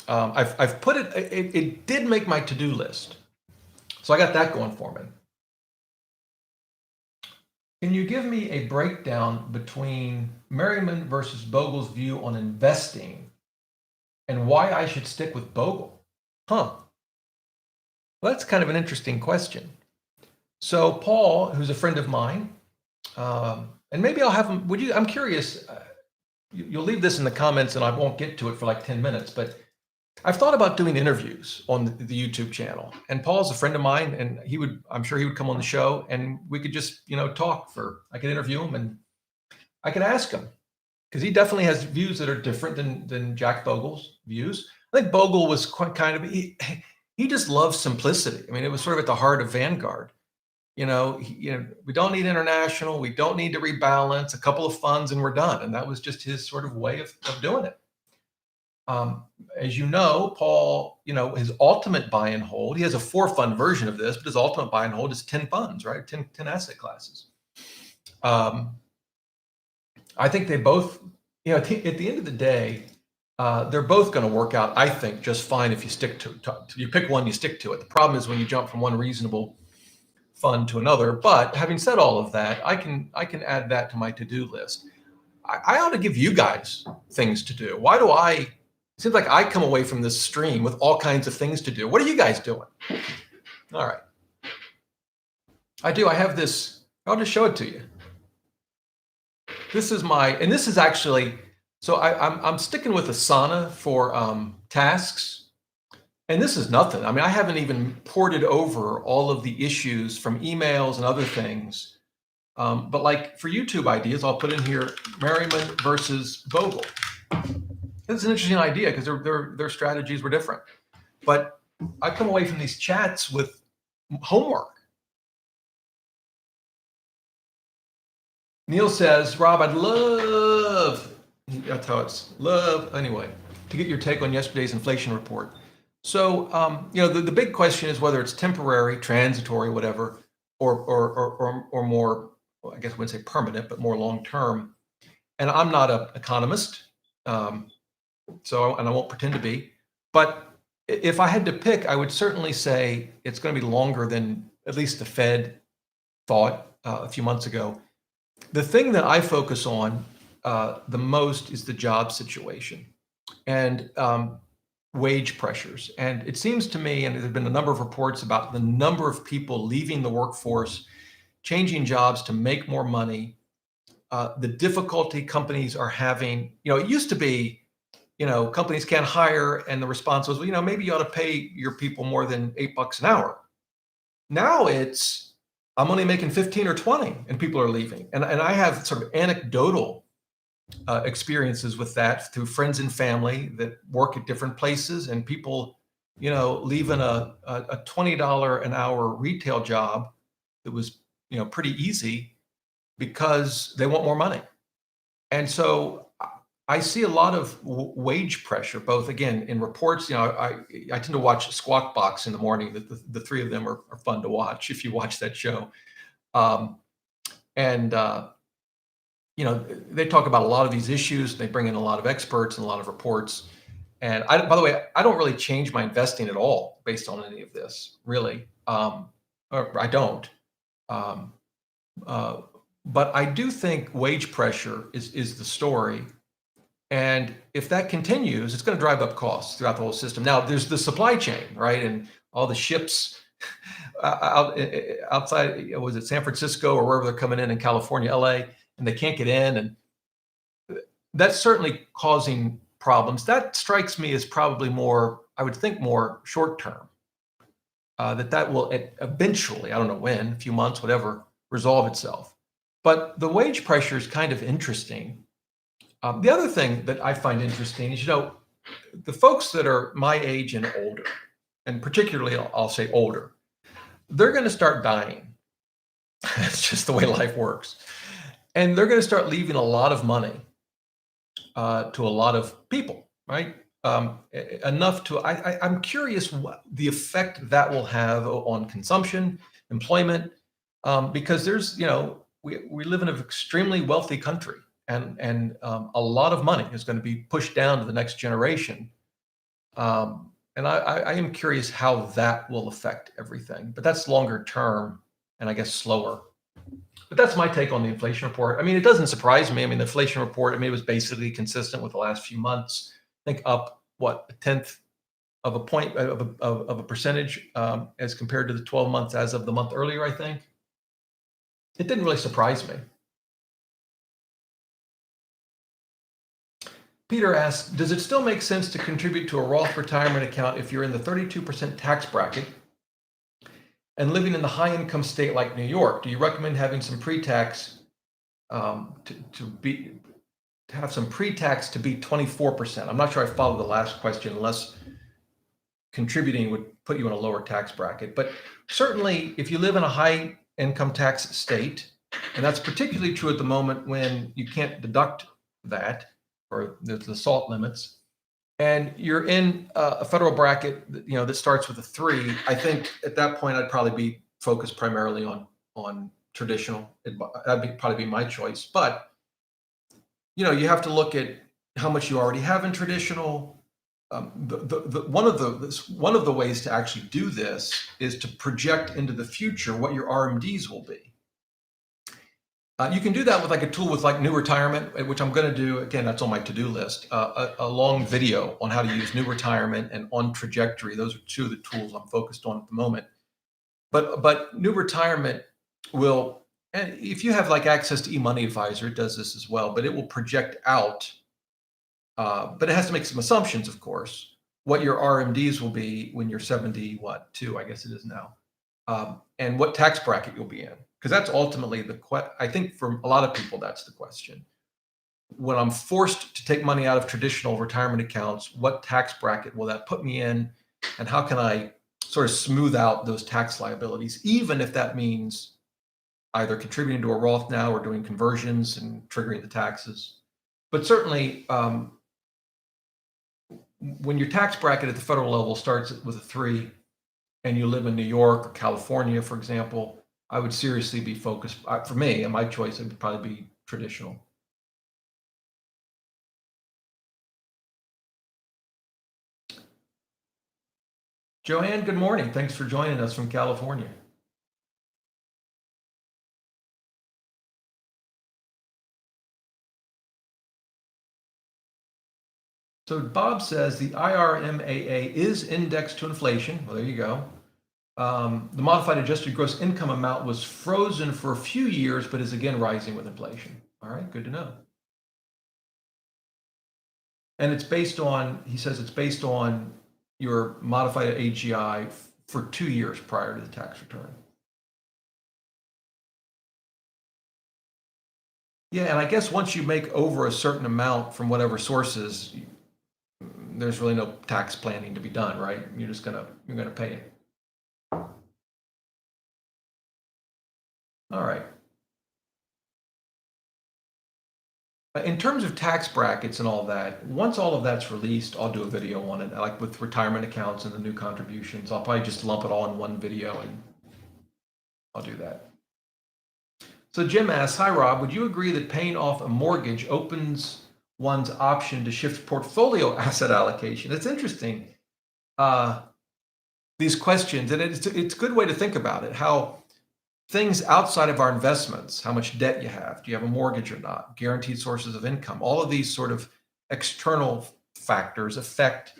I've put it did make my to-do list. So I got that going for me. Can you give me a breakdown between Merriman versus Bogle's view on investing and why I should stick with Bogle? Well, that's kind of an interesting question. So Paul, who's a friend of mine, and maybe I'll have him, I'm curious, you'll leave this in the comments and I won't get to it for like 10 minutes, but I've thought about doing interviews on the YouTube channel, and Paul's a friend of mine, and I'm sure he would come on the show and we could just, talk I could interview him and I could ask him, because he definitely has views that are different than Jack Bogle's views. I think Bogle was quite he just loves simplicity. I mean, it was sort of at the heart of Vanguard. We don't need international, we don't need to rebalance, a couple of funds and we're done. And that was just his sort of way of doing it. As you know, Paul, his ultimate buy and hold, he has a 4-fund version of this, but his ultimate buy and hold is 10 funds, right? 10 asset classes. I think they both, at the end of the day, they're both going to work out, I think, just fine if you stick to you pick one, you stick to it. The problem is when you jump from one reasonable fund to another. But having said all of that, I can add that to my to-do list. I ought to give you guys things to do. It seems like I come away from this stream with all kinds of things to do. What are you guys doing? All right. I do. I have this. I'll just show it to you. This is actually, so I'm sticking with Asana for tasks. And this is nothing. I mean, I haven't even ported over all of the issues from emails and other things. But like for YouTube ideas, I'll put in here Merriman versus Bogle. It's an interesting idea because their strategies were different. But I come away from these chats with homework. Neil says, Rob, I'd love, that's how it's love, anyway, to get your take on yesterday's inflation report. So, the big question is whether it's temporary, transitory, whatever, or more, well, I guess I wouldn't say permanent, but more long-term. And I'm not an economist, and I won't pretend to be. But If I had to pick, I would certainly say it's going to be longer than at least the Fed thought a few months ago. The thing that I focus on the most is the job situation and wage pressures. And it seems to me, and there have been a number of reports about the number of people leaving the workforce, changing jobs to make more money, the difficulty companies are having. It used to be, companies can't hire, and the response was, well, maybe you ought to pay your people more than $8 an hour. Now it's, I'm only making 15 or 20, and people are leaving. And I have sort of anecdotal experiences with that through friends and family that work at different places, and people, leaving a $20 an hour retail job that was, pretty easy because they want more money. And so I see a lot of wage pressure, both again in reports. I tend to watch Squawk Box in the morning. The three of them are fun to watch if you watch that show. Um, and they talk about a lot of these issues. They bring in a lot of experts and a lot of reports. And by the way, I don't really change my investing at all based on any of this, really. Or I don't. Um, uh, but I do think wage pressure is the story. And if that continues, it's going to drive up costs throughout the whole system. Now, there's the supply chain, right? And all the ships outside, was it San Francisco or wherever they're coming in California, LA, and they can't get in. And that's certainly causing problems. That strikes me as probably more, I would think, more short term. That will eventually, I don't know when, a few months, whatever, resolve itself. But the wage pressure is kind of interesting. The other thing that I find interesting is, the folks that are my age and older, and particularly I'll say older, they're going to start dying. It's just the way life works. And they're going to start leaving a lot of money to a lot of people, right? Enough to, I'm curious what the effect that will have on consumption, employment, because there's, we live in an extremely wealthy country, and a lot of money is going to be pushed down to the next generation. And I am curious how that will affect everything, but that's longer term and I guess slower. But that's my take on the inflation report. I mean, it doesn't surprise me. I mean, the inflation report, it was basically consistent with the last few months. I think up, what, a tenth of a point of a percentage as compared to the 12 months as of the month earlier, I think. It didn't really surprise me. Peter asks, does it still make sense to contribute to a Roth retirement account if you're in the 32% tax bracket and living in the high income state like New York? Do you recommend having some pre-tax to have some pre-tax to be 24%? I'm not sure I followed the last question, unless contributing would put you in a lower tax bracket. But certainly if you live in a high income tax state, and that's particularly true at the moment when you can't deduct that, or the SALT limits, and you're in a federal bracket that starts with a 3, I think at that point I'd probably be focused primarily on traditional. That'd probably be my choice. But you have to look at how much you already have in traditional. One of the ways to actually do this is to project into the future what your RMDs will be. You can do that with a tool with New Retirement, which I'm going to do. Again, that's on my to-do list. A long video on how to use New Retirement and On Trajectory. Those are two of the tools I'm focused on at the moment. But New Retirement will, and if you have access to eMoney Advisor, it does this as well. But it will project out. But it has to make some assumptions, of course, what your RMDs will be when you're 72, I guess it is now, and what tax bracket you'll be in. Because that's ultimately I think for a lot of people, that's the question. When I'm forced to take money out of traditional retirement accounts, what tax bracket will that put me in? And how can I sort of smooth out those tax liabilities, even if that means either contributing to a Roth now or doing conversions and triggering the taxes? But certainly, when your tax bracket at the federal level starts with a 3 and you live in New York or California, for example, I would seriously be focused. For me, and my choice, it would probably be traditional. Joanne, good morning. Thanks for joining us from California. So Bob says the IRMAA is indexed to inflation. Well, there you go. The modified adjusted gross income amount was frozen for a few years, but is again rising with inflation. All right, good to know. And it's based on, he says it's based on your modified AGI for 2 years prior to the tax return. Yeah, and I guess once you make over a certain amount from whatever sources, there's really no tax planning to be done, right? You're gonna pay it. All right. In terms of tax brackets and all that, once all of that's released, I'll do a video on it, like with retirement accounts and the new contributions. I'll probably just lump it all in one video and I'll do that. So Jim asks, hi Rob, would you agree that paying off a mortgage opens one's option to shift portfolio asset allocation? It's interesting, these questions, and it's a good way to think about it, how things outside of our investments, how much debt you have, do you have a mortgage or not, guaranteed sources of income, all of these sort of external factors affect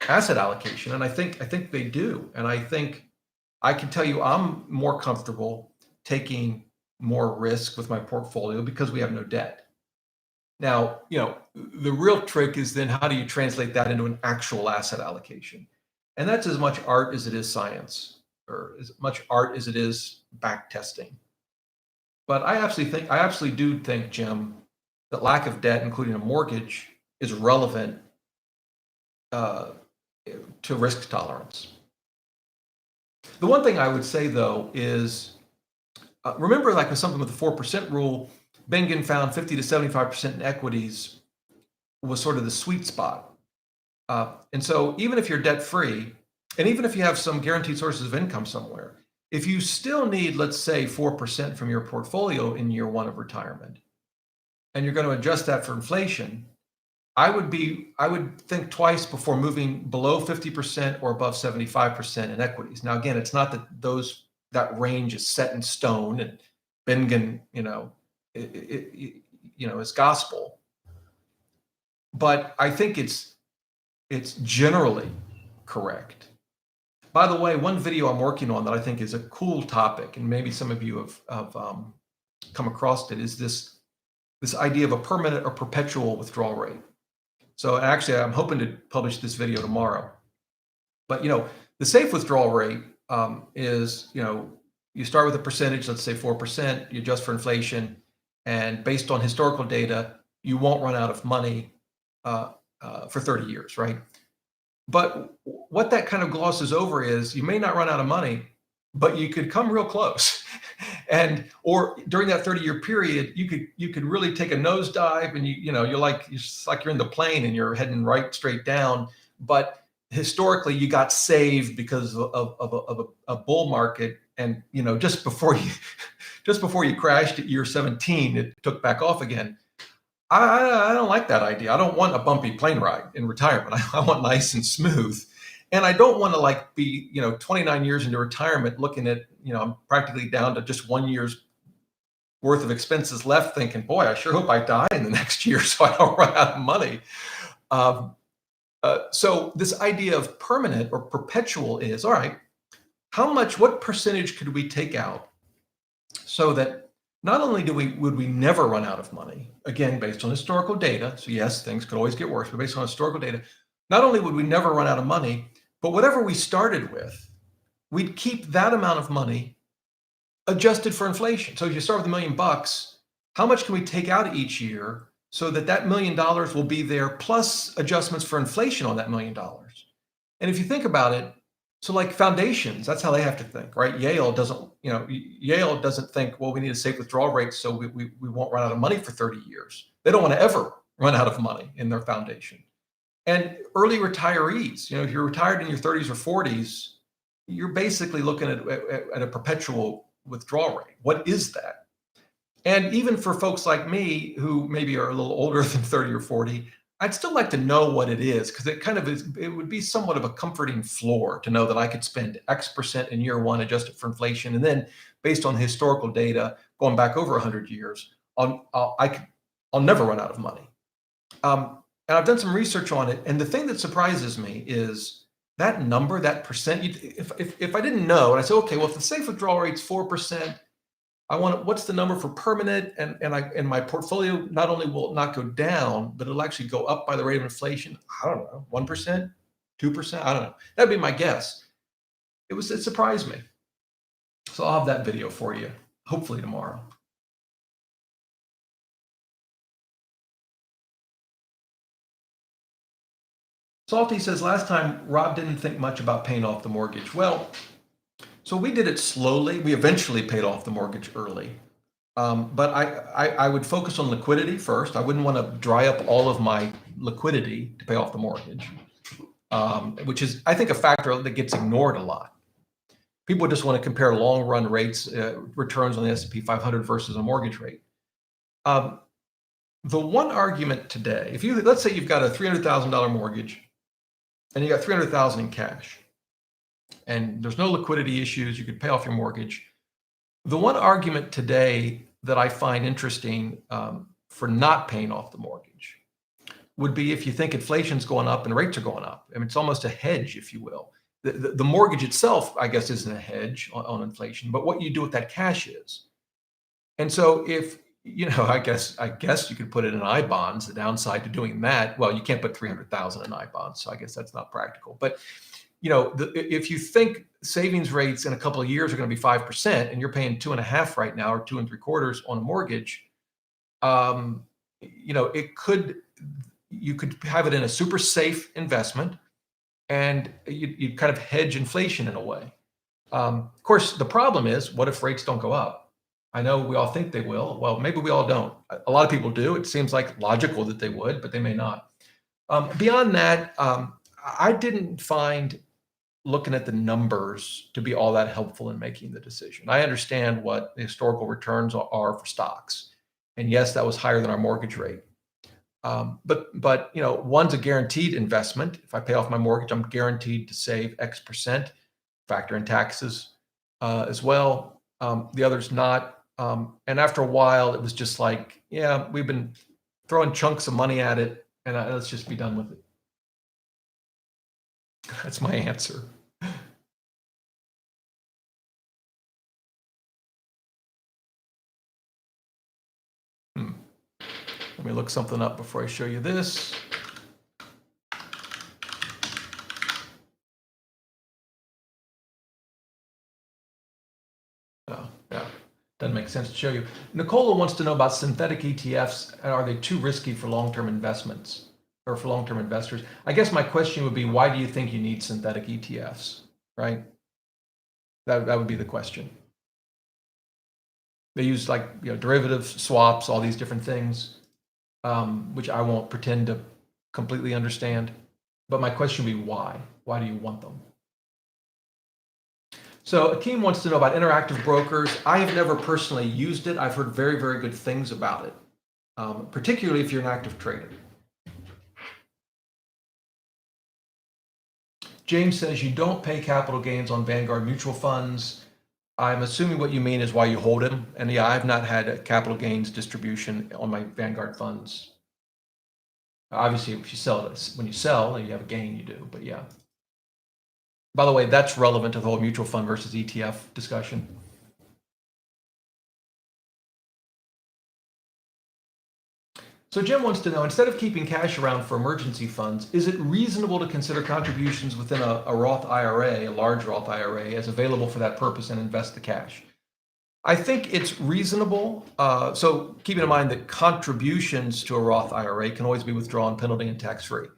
asset allocation. And I think they do. And I think I can tell you I'm more comfortable taking more risk with my portfolio because we have no debt. Now, the real trick is then how do you translate that into an actual asset allocation? And that's as much art as it is science, or as much art as it is back testing. But I absolutely do think, Jim, that lack of debt, including a mortgage, is relevant uh, to risk tolerance. The one thing I would say, though, is remember, like with something with the 4% rule, Bengen found 50 to 75% in equities was sort of the sweet spot. And so even if you're debt free, and even if you have some guaranteed sources of income somewhere, if you still need, let's say, 4% from your portfolio in year one of retirement, and you're going to adjust that for inflation, I would think twice before moving below 50% or above 75% in equities. Now, again, it's not that range is set in stone and Bengen, is gospel. But I think it's generally correct. By the way, one video I'm working on that I think is a cool topic, and maybe some of you have come across it, is this idea of a permanent or perpetual withdrawal rate. So actually, I'm hoping to publish this video tomorrow. But the safe withdrawal rate is you start with a percentage, let's say 4%, you adjust for inflation, and based on historical data, you won't run out of money for 30 years, right? But what that kind of glosses over is you may not run out of money, but you could come real close. Or during that 30-year period, you could really take a nosedive, and it's like you're in the plane and you're heading right straight down. But historically, you got saved because of a bull market, and just before you crashed at year 17, it took back off again. I don't like that idea. I don't want a bumpy plane ride in retirement. I want nice and smooth. And I don't want to be, 29 years into retirement looking at, I'm practically down to just 1 year's worth of expenses left thinking, boy, I sure hope I die in the next year so I don't run out of money. So this idea of permanent or perpetual is, all right, what percentage could we take out so that not only would we never run out of money, again, based on historical data. So yes, things could always get worse, but based on historical data, not only would we never run out of money, but whatever we started with, we'd keep that amount of money adjusted for inflation. So if you start with $1 million, how much can we take out each year so that $1 million will be there plus adjustments for inflation on that $1 million? And if you think about it, so like foundations, that's how they have to think, right? Yale doesn't think, well, we need a safe withdrawal rate so we won't run out of money for 30 years. They don't want to ever run out of money in their foundation. And early retirees, if you're retired in your 30s or 40s, you're basically looking at a perpetual withdrawal rate. What is that? And even for folks like me who maybe are a little older than 30 or 40, I'd still like to know what it is because it kind of is, it would be somewhat of a comforting floor to know that I could spend X% in year one adjusted for inflation. And then based on historical data going back over 100 years, I'll never run out of money. And I've done some research on it. And the thing that surprises me is that number, that percent. If I didn't know, and I say, okay, well, if the safe withdrawal rate's 4%, I want what's the number for permanent, and my portfolio not only will not go down, but it'll actually go up by the rate of inflation. I don't know, 1%, 2%. I don't know. That'd be my guess. It surprised me. So I'll have that video for you, hopefully tomorrow. Salty says last time Rob didn't think much about paying off the mortgage. Well, so we did it slowly. We eventually paid off the mortgage early. But I would focus on liquidity first. I wouldn't want to dry up all of my liquidity to pay off the mortgage, which is, I think, a factor that gets ignored a lot. People just want to compare long run rates, returns on the S&P 500 versus a mortgage rate. The one argument today, let's say you've got a $300,000 mortgage and you got $300,000 in cash, and there's no liquidity issues, you could pay off your mortgage. The one argument today that I find interesting for not paying off the mortgage would be if you think inflation's going up and rates are going up. I mean, it's almost a hedge, if you will. The mortgage itself, I guess, isn't a hedge on inflation, but what you do with that cash is. And so if, I guess you could put it in I bonds. The downside to doing that, well, you can't put 300,000 in I bonds, so I guess that's not practical. But if you think savings rates in a couple of years are going to be 5%, and you're paying 2.5 right now, or 2 3/4 on a mortgage, you could have it in a super safe investment, and you kind of hedge inflation in a way. Of course, the problem is, what if rates don't go up? I know we all think they will. Well, maybe we all don't. A lot of people do. It seems like logical that they would, but they may not. Beyond that, I didn't find looking at the numbers to be all that helpful in making the decision. I understand what the historical returns are for stocks. And yes, that was higher than our mortgage rate. But one's a guaranteed investment. If I pay off my mortgage, I'm guaranteed to save X%, factor in taxes as well. The other's not. And after a while, it was just like, yeah, we've been throwing chunks of money at it, and let's just be done with it. That's my answer. Let me look something up before I show you this. Oh, yeah. Doesn't make sense to show you. Nicola wants to know about synthetic ETFs. Are they too risky for long-term investments or for long-term investors? I guess my question would be, why do you think you need synthetic ETFs, right? That would be the question. They use derivatives, swaps, all these different things, which I won't pretend to completely understand. But my question would be, why? Why do you want them? So Akeem wants to know about interactive brokers. I have never personally used it. I've heard very, very good things about it, particularly if you're an active trader. James says you don't pay capital gains on Vanguard mutual funds. I'm assuming what you mean is why you hold them. And yeah, I've not had a capital gains distribution on my Vanguard funds. Obviously, if you sell it, when you sell and you have a gain, you do. But yeah. By the way, that's relevant to the whole mutual fund versus ETF discussion. So Jim wants to know, instead of keeping cash around for emergency funds, is it reasonable to consider contributions within a Roth IRA, a large Roth IRA, as available for that purpose and invest the cash? I think it's reasonable. So keeping in mind that contributions to a Roth IRA can always be withdrawn penalty and tax-free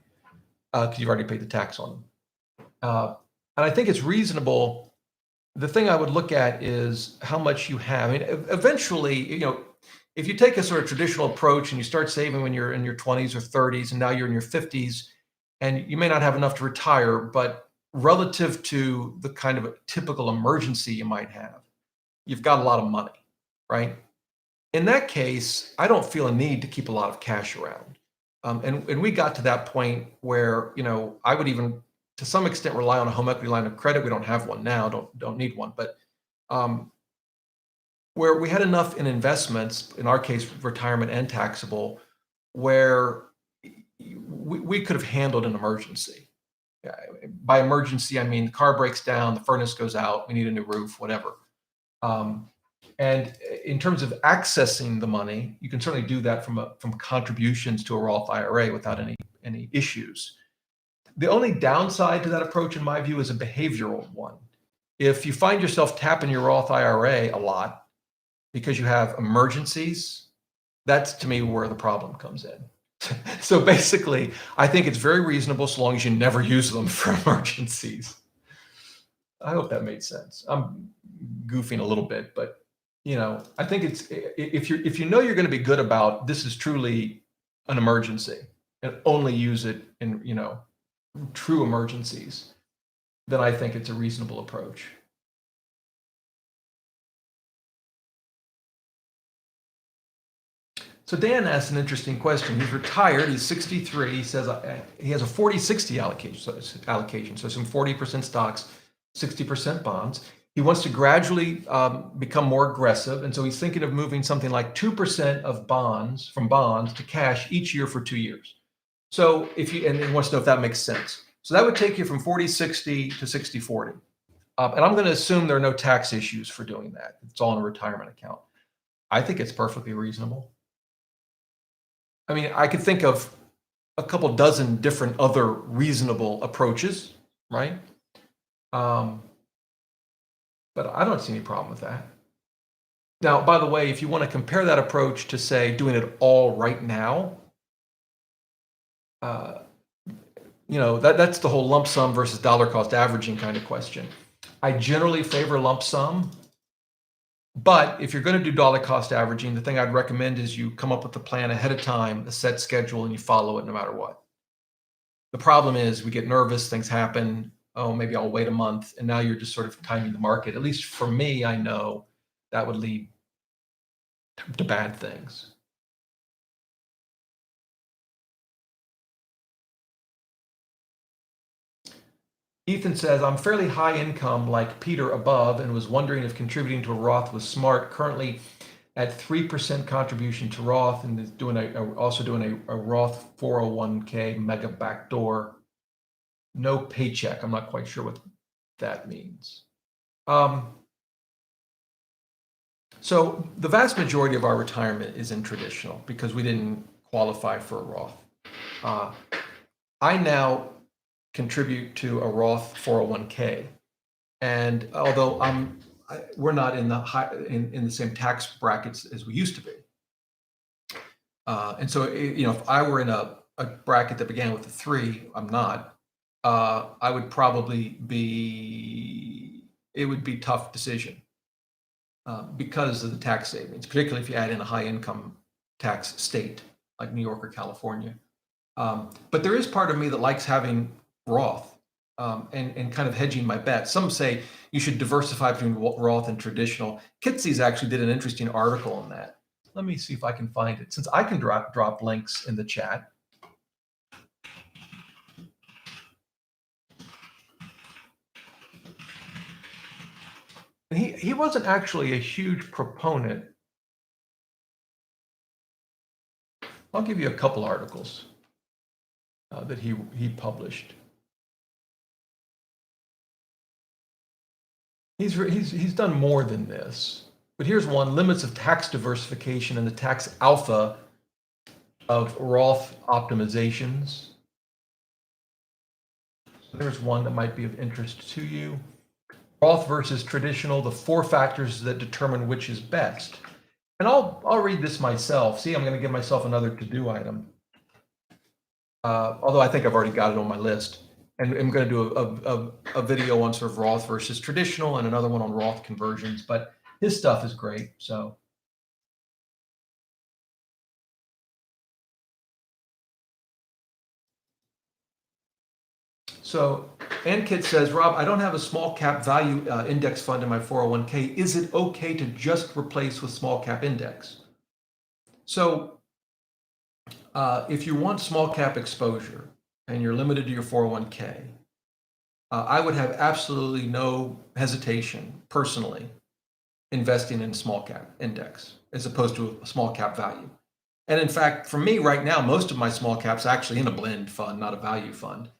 because you've already paid the tax on them. And I think it's reasonable. The thing I would look at is how much you have. I mean, eventually, if you take a sort of traditional approach and you start saving when you're in your 20s or 30s, and now you're in your 50s, and you may not have enough to retire, but relative to the kind of a typical emergency you might have, you've got a lot of money, right? In that case, I don't feel a need to keep a lot of cash around. And we got to that point where, I would even to some extent rely on a home equity line of credit. We don't have one now, don't need one, but um, where we had enough in investments, in our case, retirement and taxable, where we could have handled an emergency. Yeah, by emergency, I mean the car breaks down, the furnace goes out, we need a new roof, whatever. Um, and in terms of accessing the money, you can certainly do that from contributions to a Roth IRA without any issues. The only downside to that approach, in my view, is a behavioral one. If you find yourself tapping your Roth IRA a lot because you have emergencies, that's to me where the problem comes in. So basically, I think it's very reasonable so long as you never use them for emergencies. I hope that made sense. I'm goofing a little bit, but I think it's if you know you're going to be good about this is truly an emergency and only use it in true emergencies, then I think it's a reasonable approach. So Dan asked an interesting question. He's retired. He's 63. He says he has a 40-60 allocation. So some 40% stocks, 60% bonds. He wants to gradually become more aggressive. And so he's thinking of moving something like 2% of bonds from bonds to cash each year for 2 years. So and he wants to know if that makes sense. So that would take you from 40-60 to 60-40. And I'm going to assume there are no tax issues for doing that. It's all in a retirement account. I think it's perfectly reasonable. I mean, I could think of a couple dozen different other reasonable approaches, right? But I don't see any problem with that. Now, by the way, if you want to compare that approach to, say, doing it all right now, that's the whole lump sum versus dollar cost averaging kind of question. I generally favor lump sum. But if you're going to do dollar cost averaging, the thing I'd recommend is you come up with a plan ahead of time, a set schedule, and you follow it no matter what. The problem is we get nervous, things happen. Oh, maybe I'll wait a month. And now you're just sort of timing the market. At least for me, I know that would lead to bad things. Ethan says, I'm fairly high income like Peter above and was wondering if contributing to a Roth was smart. Currently at 3% contribution to Roth and is also doing a Roth 401k mega backdoor. No paycheck. I'm not quite sure what that means. So the vast majority of our retirement is in traditional because we didn't qualify for a Roth. I now contribute to a Roth 401k, and although we're not in the same tax brackets as we used to be, and so if I were in a bracket that began with a 3, I'm not. I would probably it would be a tough decision because of the tax savings, particularly if you add in a high income tax state like New York or California. But there is part of me that likes having Roth and kind of hedging my bets. Some say you should diversify between Roth and traditional. Kitsy's actually did an interesting article on that. Let me see if I can find it, since I can drop links in the chat. And he wasn't actually a huge proponent. I'll give you a couple articles that he published. He's done more than this, but here's one: limits of tax diversification and the tax alpha of Roth optimizations. So there's one that might be of interest to you. Roth versus traditional: the 4 factors that determine which is best. And I'll read this myself. See, I'm going to give myself another to-do item. Although I think I've already got it on my list. And I'm going to do a video on sort of Roth versus traditional and another one on Roth conversions. But his stuff is great. So Ankit says, Rob, I don't have a small cap value index fund in my 401k. Is it okay to just replace with small cap index? So If you want small cap exposure and you're limited to your 401k, I would have absolutely no hesitation personally investing in small cap index as opposed to a small cap value. And in fact, for me right now, most of my small caps actually in a blend fund, not a value fund.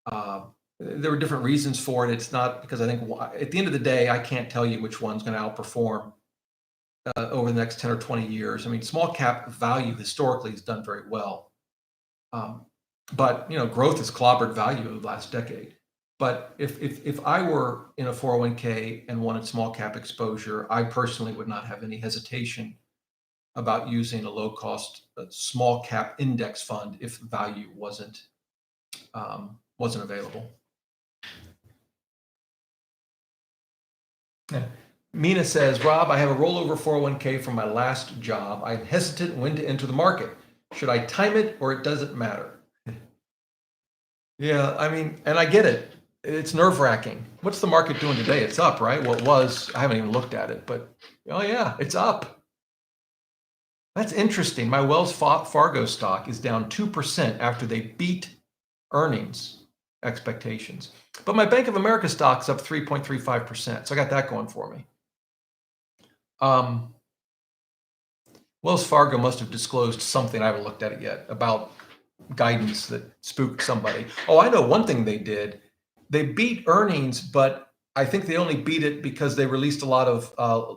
Uh, there were different reasons for it. It's not because I think at the end of the day, I can't tell you which one's going to outperform over the next 10 or 20 years. I mean, small cap value historically has done very well. But growth has clobbered value over the last decade. But if I were in a 401k and wanted small cap exposure, I personally would not have any hesitation about using a low cost small cap index fund if value wasn't available. Yeah. Mina says, Rob, I have a rollover 401k from my last job. I'm hesitant when to enter the market. Should I time it or it doesn't matter? Yeah, I mean, and I get it. It's nerve wracking. What's the market doing today? It's up, right? Well, it was, I haven't even looked at it, but oh yeah, it's up. That's interesting. My Wells Fargo stock is down 2% after they beat earnings expectations. But my Bank of America stock's up 3.35%. So I got that going for me. Wells Fargo must have disclosed something, I haven't looked at it yet, about guidance that spooked somebody. Oh, I know one thing they did. They beat earnings, but I think they only beat it because they released a lot of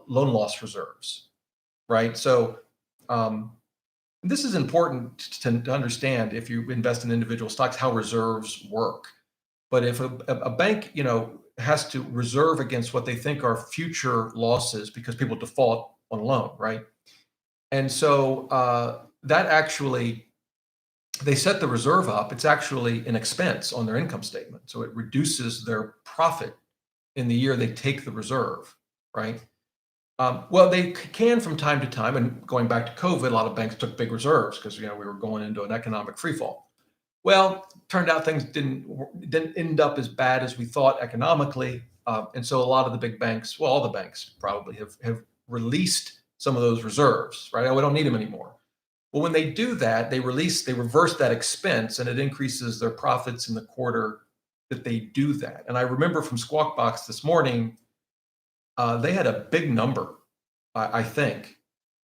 loan loss reserves, right? So this is important to understand if you invest in individual stocks, how reserves work. But if a bank, has to reserve against what they think are future losses because people default on a loan, right? And so that actually, they set the reserve up. It's actually an expense on their income statement. So it reduces their profit in the year they take the reserve, right? Well, they can from time to time, and going back to COVID, a lot of banks took big reserves because we were going into an economic freefall. Well, turned out things didn't end up as bad as we thought economically, and so a lot of the big banks, well, all the banks probably have released some of those reserves, right? We don't need them anymore. Well, when they do that, they reverse that expense, and it increases their profits in the quarter that they do that. And I remember from Squawk Box this morning, they had a big number, I think,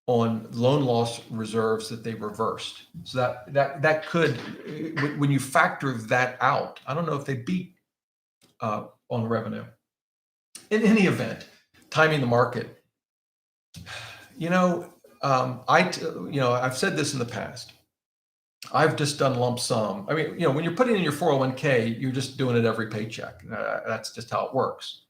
on loan loss reserves that they reversed. So that could, when you factor that out, I don't know if they beat on revenue. In any event, timing the market. I've said this in the past. I've just done lump sum. I mean, when you're putting in your 401k, you're just doing it every paycheck. That's just how it works.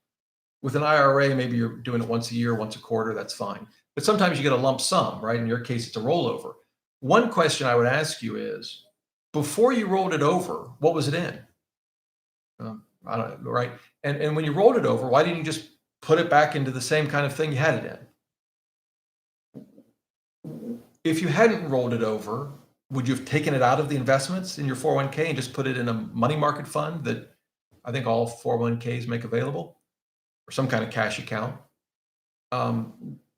With an IRA, maybe you're doing it once a year, once a quarter, that's fine. But sometimes you get a lump sum, right? In your case, it's a rollover. One question I would ask you is, before you rolled it over, what was it in? I don't know, right? And when you rolled it over, why didn't you just put it back into the same kind of thing you had it in? If you hadn't rolled it over, would you have taken it out of the investments in your 401k and just put it in a money market fund that I think all 401ks make available, or some kind of cash account?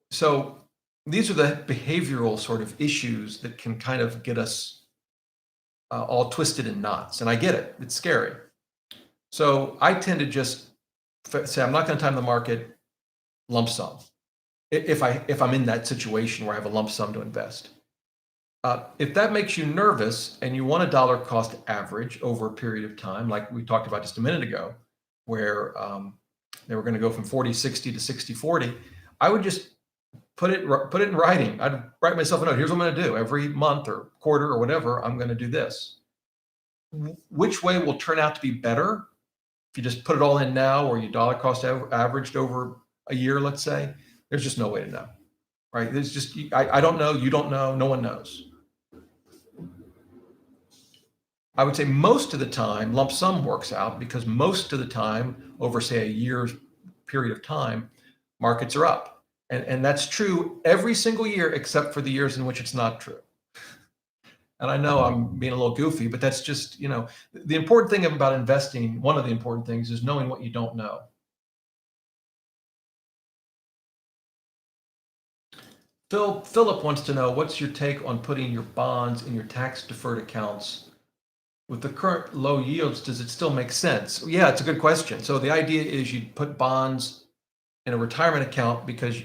So these are the behavioral sort of issues that can kind of get us all twisted in knots. And I get it. It's scary. So I tend to just say, I'm not going to time the market, lump sum. If I'm in that situation where I have a lump sum to invest. If that makes you nervous and you want a dollar cost average over a period of time, like we talked about just a minute ago, where they were going to go from 40-60 to 60-40, I would just put it in writing. I'd write myself a note. Here's what I'm going to do every month or quarter or whatever. I'm going to do this. Which way will turn out to be better? If you just put it all in now, or you dollar cost averaged over a year, let's say, there's just no way to know, right? There's just, I don't know. You don't know. No one knows. I would say most of the time, lump sum works out because most of the time, over say a year's period of time, markets are up. And that's true every single year, except for the years in which it's not true. And I know I'm being a little goofy, but that's just, the important thing about investing, one of the important things is knowing what you don't know. Philip wants to know, what's your take on putting your bonds in your tax deferred accounts? With the current low yields, does it still make sense? Yeah, it's a good question. So the idea is you put bonds in a retirement account because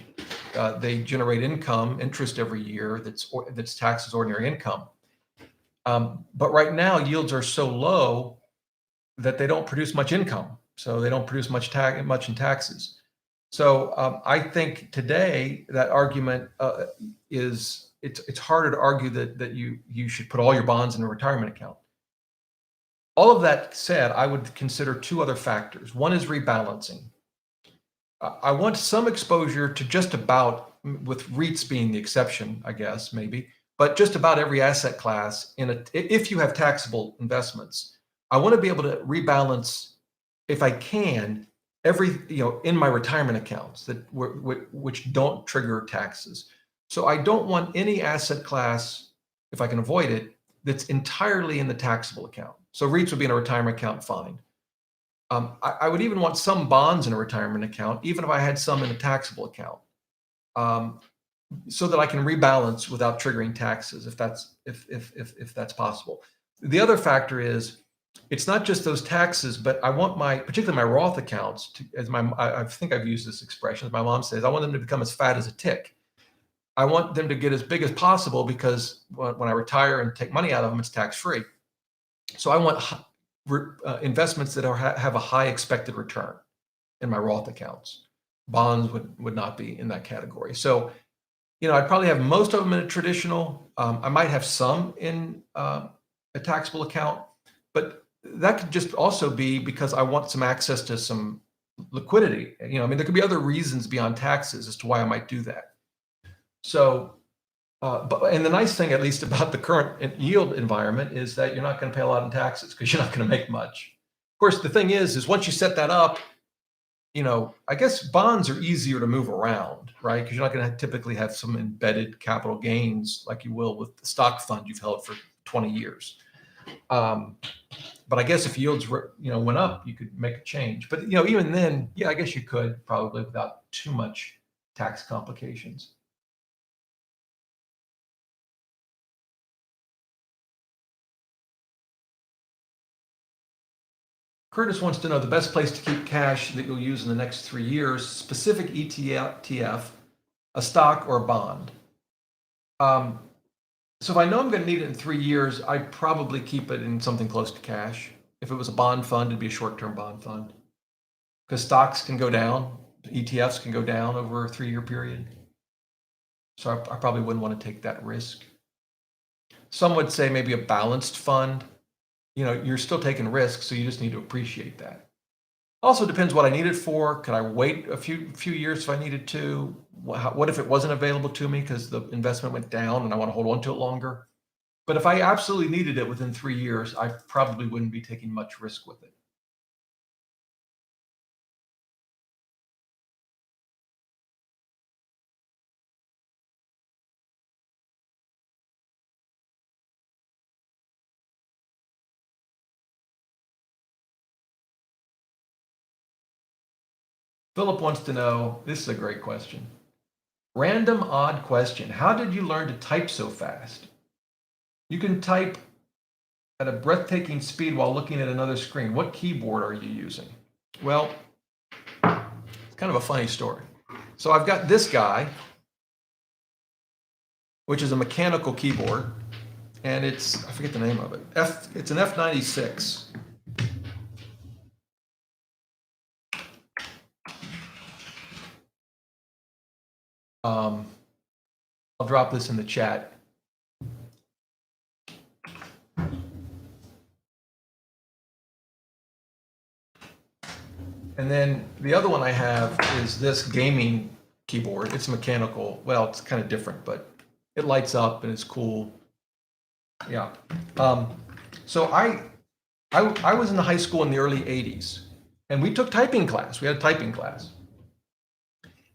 they generate interest every year that's taxed as ordinary income. But right now, yields are so low that they don't produce much income. So they don't produce much in taxes. So I think today that argument it's harder to argue that you should put all your bonds in a retirement account. All of that said, I would consider two other factors. One is rebalancing. I want some exposure to just about, with REITs being the exception, I guess, maybe, but just about every asset class if you have taxable investments. I want to be able to rebalance, if I can, in my retirement accounts which don't trigger taxes. So I don't want any asset class, if I can avoid it, that's entirely in the taxable account. So REITs would be in a retirement account, fine. I would even want some bonds in a retirement account, even if I had some in a taxable account, so that I can rebalance without triggering taxes, if that's possible. The other factor is, it's not just those taxes, but I want particularly my Roth accounts, I think I've used this expression, as my mom says, I want them to become as fat as a tick. I want them to get as big as possible because when I retire and take money out of them, it's tax free. So I want investments that have a high expected return in my Roth accounts. Bonds would not be in that category. So, I'd probably have most of them in a traditional. I might have some in a taxable account, but that could just also be because I want some access to some liquidity. There could be other reasons beyond taxes as to why I might do that. So, and the nice thing, at least about the current yield environment, is that you're not going to pay a lot in taxes because you're not going to make much. Of course, the thing is once you set that up, I guess bonds are easier to move around, right? Because you're not going to typically have some embedded capital gains like you will with the stock fund you've held for 20 years. But I guess if yields went up, you could make a change. But even then, yeah, I guess you could probably without too much tax complications. Curtis wants to know the best place to keep cash that you'll use in the next 3 years, specific ETF, a stock, or a bond. So if I know I'm going to need it in 3 years, I'd probably keep it in something close to cash. If it was a bond fund, it'd be a short-term bond fund. Because stocks can go down, ETFs can go down over a 3-year period. So I probably wouldn't want to take that risk. Some would say maybe a balanced fund. You're still taking risks, so you just need to appreciate that. Also depends what I need it for. Could I wait a few years if I needed to? What if it wasn't available to me because the investment went down and I want to hold on to it longer? But if I absolutely needed it within 3 years, I probably wouldn't be taking much risk with it. Philip wants to know, this is a great question. Random odd question. How did you learn to type so fast? You can type at a breathtaking speed while looking at another screen. What keyboard are you using? Well, it's kind of a funny story. So I've got this guy, which is a mechanical keyboard, and I forget the name of it. It's an F96. I'll drop this in the chat. And then the other one I have is this gaming keyboard. It's mechanical. Well, it's kind of different, but it lights up and it's cool. Yeah. So I was in the high school in the early 80s, and we took typing class. We had a typing class.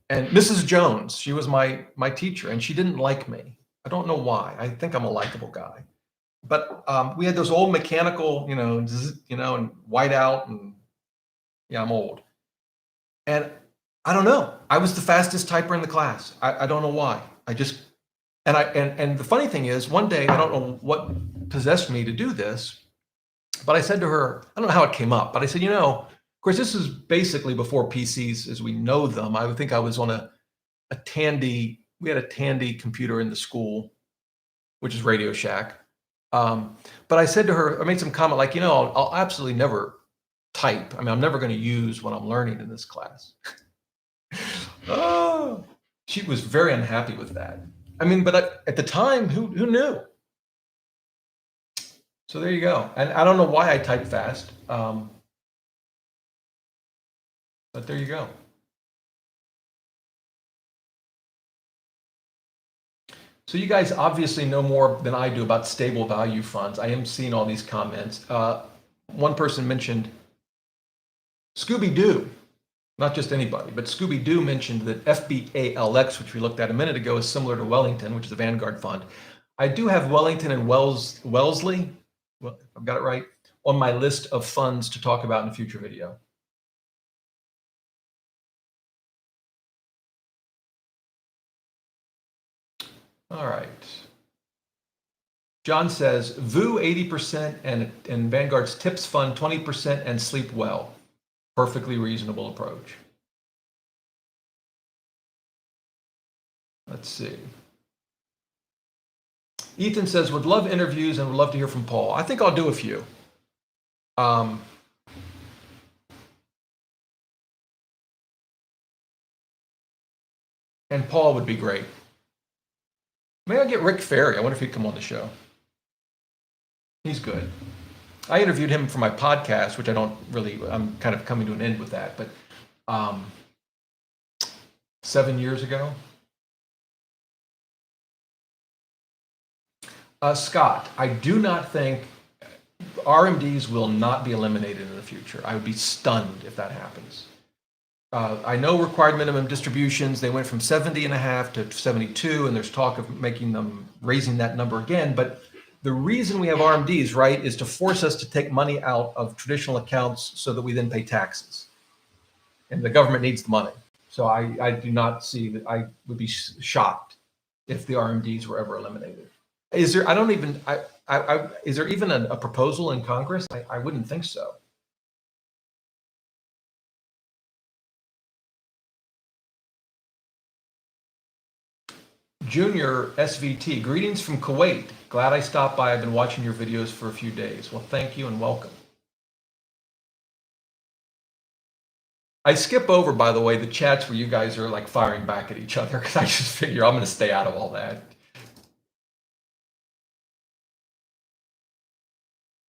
And Mrs. Jones, she was my teacher, and she didn't like me. I don't know why. I think I'm a likable guy. But we had those old mechanical, and whiteout, and yeah, I'm old. And I don't know. I was the fastest typer in the class. I don't know why. I just, and the funny thing is, one day, I don't know what possessed me to do this, but I said to her, I don't know how it came up, but I said, of course, this is basically before PCs as we know them. I would think I was on a Tandy, we had a Tandy computer in the school, which is Radio Shack. But I said to her, I made some comment like, I'll absolutely never type. I mean, I'm never going to use what I'm learning in this class. Oh, she was very unhappy with that. I mean, but at the time, who knew? So there you go. And I don't know why I type fast, but there you go. So you guys obviously know more than I do about stable value funds. I am seeing all these comments. One person mentioned Scooby-Doo, not just anybody, but Scooby-Doo mentioned that FBALX, which we looked at a minute ago, is similar to Wellington, which is a Vanguard fund. I do have Wellington and Wellesley, well, if I've got it right, on my list of funds to talk about in a future video. All right. John says, VU 80% and Vanguard's Tips Fund 20% and sleep well. Perfectly reasonable approach. Let's see. Ethan says, would love interviews and would love to hear from Paul. I think I'll do a few. And Paul would be great. Maybe I'll get Rick Ferry. I wonder if he'd come on the show. He's good. I interviewed him for my podcast, which I'm kind of coming to an end with that, but 7 years ago. Scott, I do not think RMDs will not be eliminated in the future. I would be stunned if that happens. I know required minimum distributions, they went from 70.5 to 72, and there's talk of raising that number again. But the reason we have RMDs, right, is to force us to take money out of traditional accounts so that we then pay taxes. And the government needs the money. So I do not see that. I would be shocked if the RMDs were ever eliminated. Is there, is there even a proposal in Congress? I wouldn't think so. Junior SVT, greetings from Kuwait. Glad I stopped by. I've been watching your videos for a few days. Well, thank you and welcome. I skip over, by the way, the chats where you guys are like firing back at each other because I just figure I'm going to stay out of all that.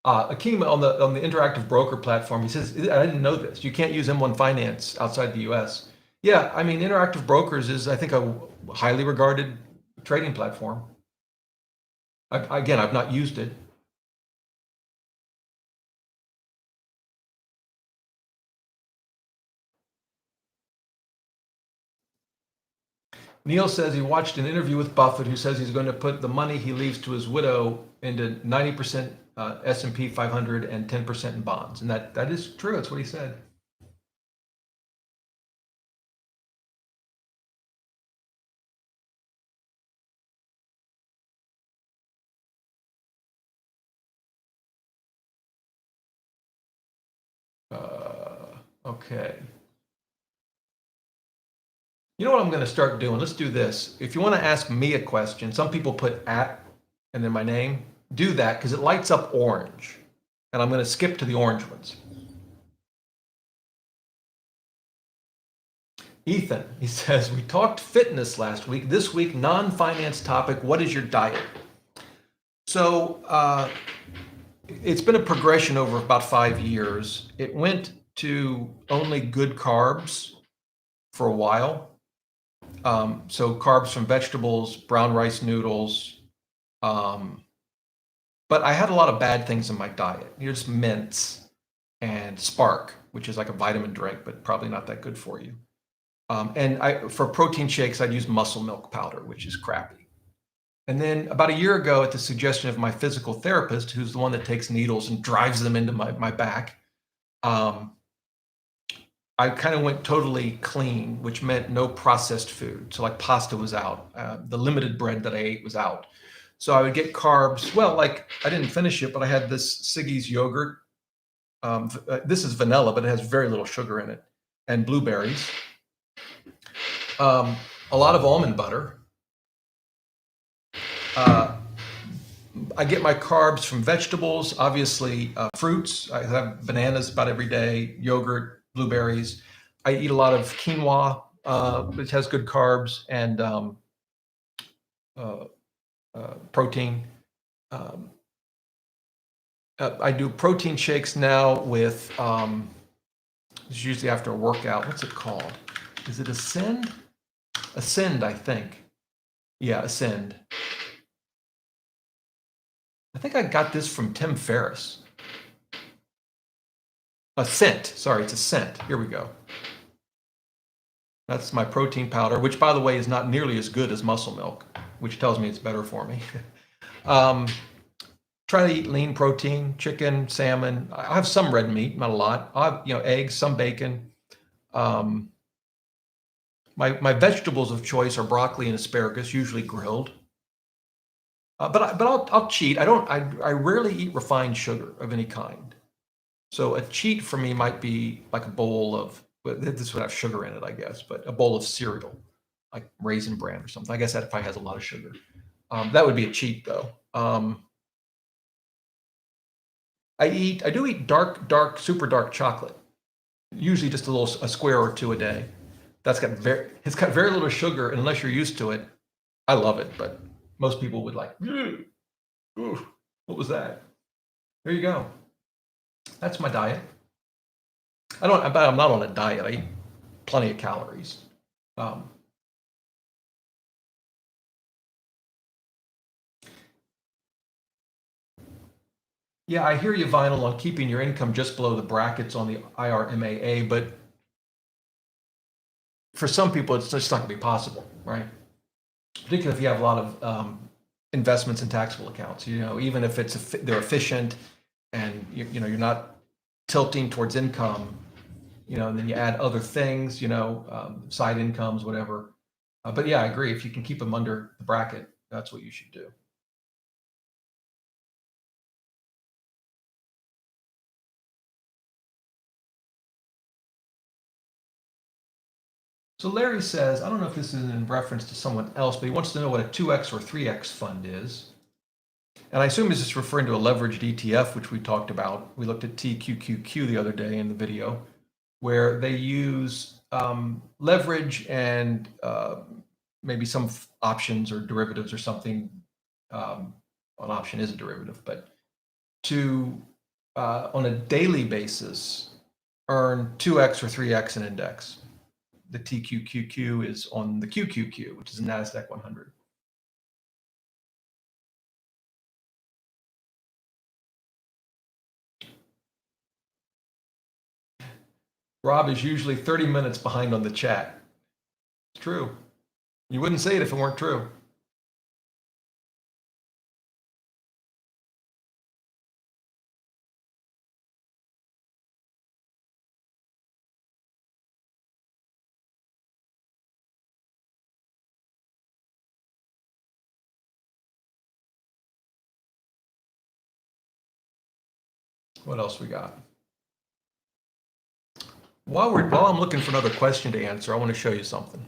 Akeem on the interactive broker platform, he says, I didn't know this. You can't use M1 Finance outside the US. Yeah, I mean, Interactive Brokers is, I think, a highly regarded trading platform. Again, I've not used it. Neil says he watched an interview with Buffett who says he's going to put the money he leaves to his widow into 90% S&P 500 and 10% in bonds. And that is true. That's what he said. Okay. You know what I'm going to start doing? Let's do this. If you want to ask me a question, some people put @ and then my name. Do that because it lights up orange. And I'm going to skip to the orange ones. Ethan, he says, we talked fitness last week. This week, non-finance topic. What is your diet? So it's been a progression over about 5 years. It went to only good carbs for a while. So carbs from vegetables, brown rice noodles. But I had a lot of bad things in my diet. Here's mints and Spark, which is like a vitamin drink, but probably not that good for you. And for protein shakes, I'd use muscle milk powder, which is crappy. And then about a year ago, at the suggestion of my physical therapist, who's the one that takes needles and drives them into my back, I kind of went totally clean, which meant no processed food. So like pasta was out. The limited bread that I ate was out. So I would get carbs. Well, like I didn't finish it, but I had this Siggy's yogurt. This is vanilla, but it has very little sugar in it, and blueberries. A lot of almond butter. I get my carbs from vegetables, obviously fruits. I have bananas about every day, yogurt, blueberries. I eat a lot of quinoa, which has good carbs, and uh, protein. Um, I do protein shakes now with, it's usually after a workout. What's it called? Is it Ascend? Ascend, I think. Yeah, Ascend. I think I got this from Tim Ferriss. Ascent. Sorry, it's Ascent. Here we go. That's my protein powder, which, by the way, is not nearly as good as muscle milk, which tells me it's better for me. Try to eat lean protein, chicken, salmon. I have some red meat, not a lot. I have, eggs, some bacon. My vegetables of choice are broccoli and asparagus, usually grilled. But I'll cheat. I rarely eat refined sugar of any kind. So a cheat for me might be like a bowl of, but this would have sugar in it, I guess, but a bowl of cereal, like Raisin Bran or something. I guess that probably has a lot of sugar. That would be a cheat though. I do eat dark, super dark chocolate. Usually just a square or two a day. It's got very little sugar, and unless you're used to it, I love it. But most people would like, ooh, what was that? There you go. That's my diet. I'm not on a diet. I eat plenty of calories. Um, yeah, I hear you, Vinyl, on keeping your income just below the brackets on the IRMAA, but for some people, it's just not going to be possible, right? Particularly if you have a lot of investments in taxable accounts. Even if they're efficient, and you're not tilting towards income, and then you add other things, side incomes, whatever. But yeah, I agree. If you can keep them under the bracket, that's what you should do. So Larry says, I don't know if this is in reference to someone else, but he wants to know what a 2x or 3x fund is. And I assume he's just referring to a leveraged ETF, which we talked about. We looked at TQQQ the other day in the video, where they use leverage and maybe some options or derivatives or something. An option is a derivative, but to on a daily basis earn 2x or 3x an index. The TQQQ is on the QQQ, which is the NASDAQ 100. Rob is usually 30 minutes behind on the chat. It's true. You wouldn't say it if it weren't true. What else we got? While I'm looking for another question to answer, I want to show you something.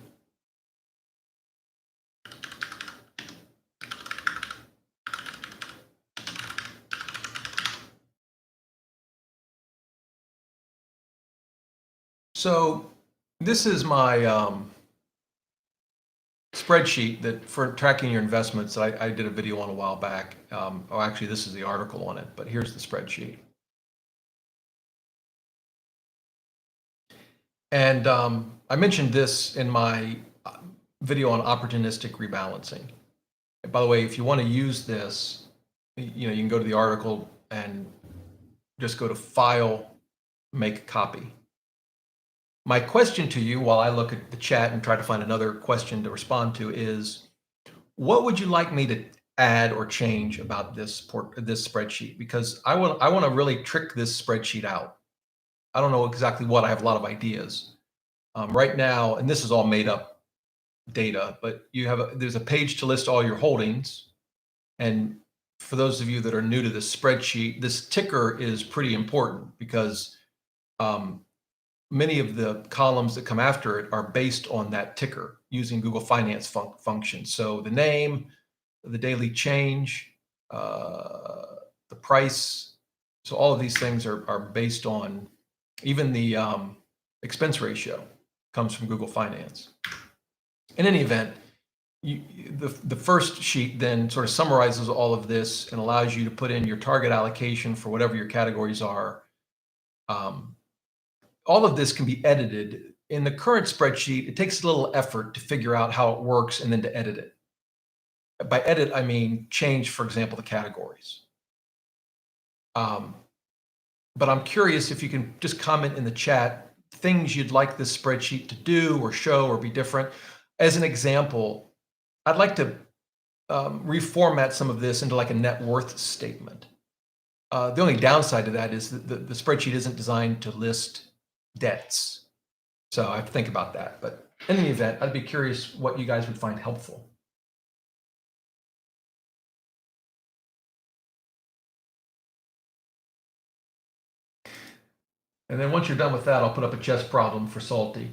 So this is my spreadsheet that for tracking your investments that I did a video on a while back. Actually, this is the article on it, but here's the spreadsheet. And I mentioned this in my video on opportunistic rebalancing. And by the way, if you want to use this, you can go to the article and just go to File, Make Copy. My question to you, while I look at the chat and try to find another question to respond to, is what would you like me to add or change about this spreadsheet? Because I want to really trick this spreadsheet out. I don't know exactly what. I have a lot of ideas. Right now, and this is all made up data, but there's a page to list all your holdings. And for those of you that are new to this spreadsheet, this ticker is pretty important because many of the columns that come after it are based on that ticker using Google Finance functions. So the name, the daily change, the price. So all of these things are based on, even the expense ratio comes from Google Finance. In any event, the first sheet then sort of summarizes all of this and allows you to put in your target allocation for whatever your categories are. All of this can be edited. In the current spreadsheet, it takes a little effort to figure out how it works and then to edit it. By edit, I mean change, for example, the categories. But I'm curious if you can just comment in the chat things you'd like this spreadsheet to do or show or be different. As an example, I'd like to reformat some of this into like a net worth statement. The only downside to that is that the spreadsheet isn't designed to list debts. So I have to think about that. But in any event, I'd be curious what you guys would find helpful. And then once you're done with that, I'll put up a chess problem for Salty.